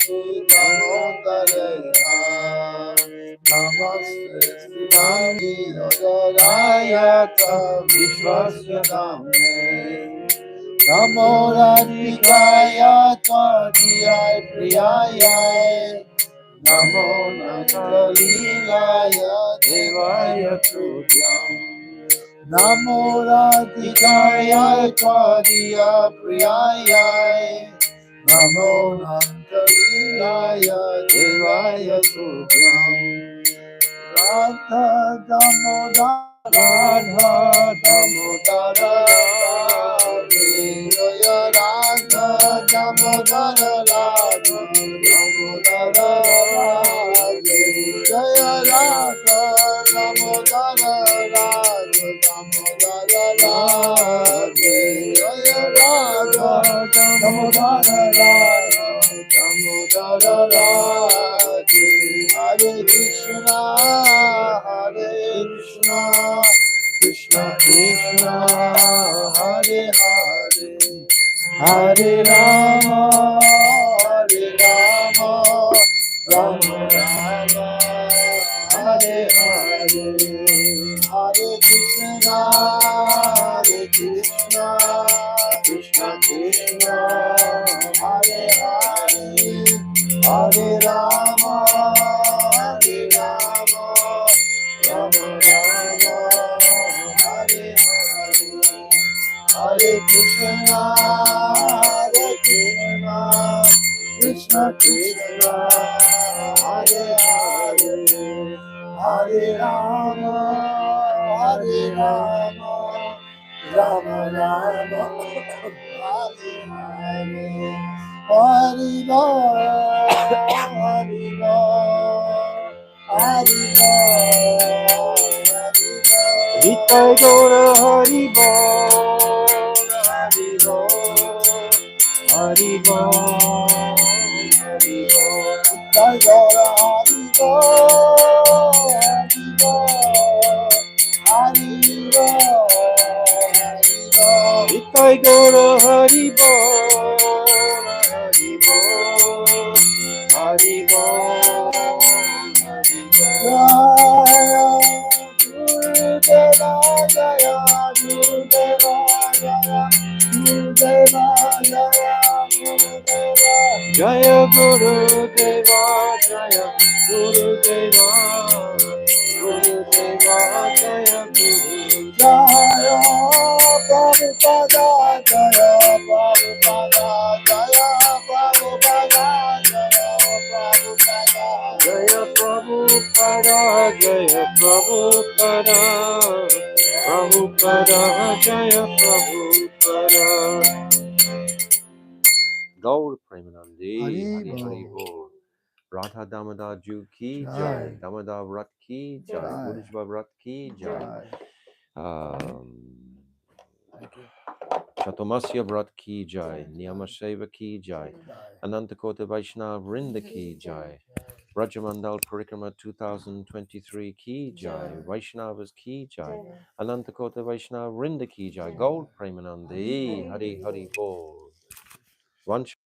S2: Sudhamotaleha Namaste Sudhami Yodarayata Vishwasya Dhamne Namo Radhikaya Tadiyai Priyayai Namo Natalilaya Devaya Tudyam Namo Radhikaya Tadiyai Priyayai Namo Natalilaya Devaya Tudyam Radha Damodara Radha Damodara Radhe Jaya Radha Damodara Radha Damodara Radhe Jaya Radha Damodara Radha Damodara Radhe Jaya Radha Damodara Radha Damodara Radhe Hare Krishna Krishna Krishna Hare Hare Hare Rama Rama Rama Hare Hare Hare Krishna Krishna Krishna Hare Hare Hare Rama Rama Rama Hare Hare Hare Krishna Krishna Krishna Hare Hare Hare Rama Rama Rama Hare Hare Hari Bol Nitai Gaura Hari Bol Hari Bol Nitai Gaura Hari Bol Nitai Gaura Hari Jaya Guru Deva Jaya Guru Deva Jaya Guru Jaya Prabhupada Jaya Prabhupada Jaya Prabhupada Jaya Prabhupada Jaya Prabhupada Prabhupada Jaya Prabhupada Gaur Premanandi Hari Hari Bol
S1: Radha Damodar Ju ki
S2: Jai.
S1: jai, Damodar Vrat ki jai,
S2: Jai.
S1: Urjva Vrat ki jai.
S2: Thank you.
S1: Chatumasya Vrat ki jai, Niyama Seva ki jai, Anantakota Vaishnav Vrinda ki jai, Vraja-mandala Parikrama 2023 ki jai, Vaishnavas ki jai, Anantakota Vaishnav Vrinda ki jai, Gold Premanandi, Hari Hari Bol. Vancha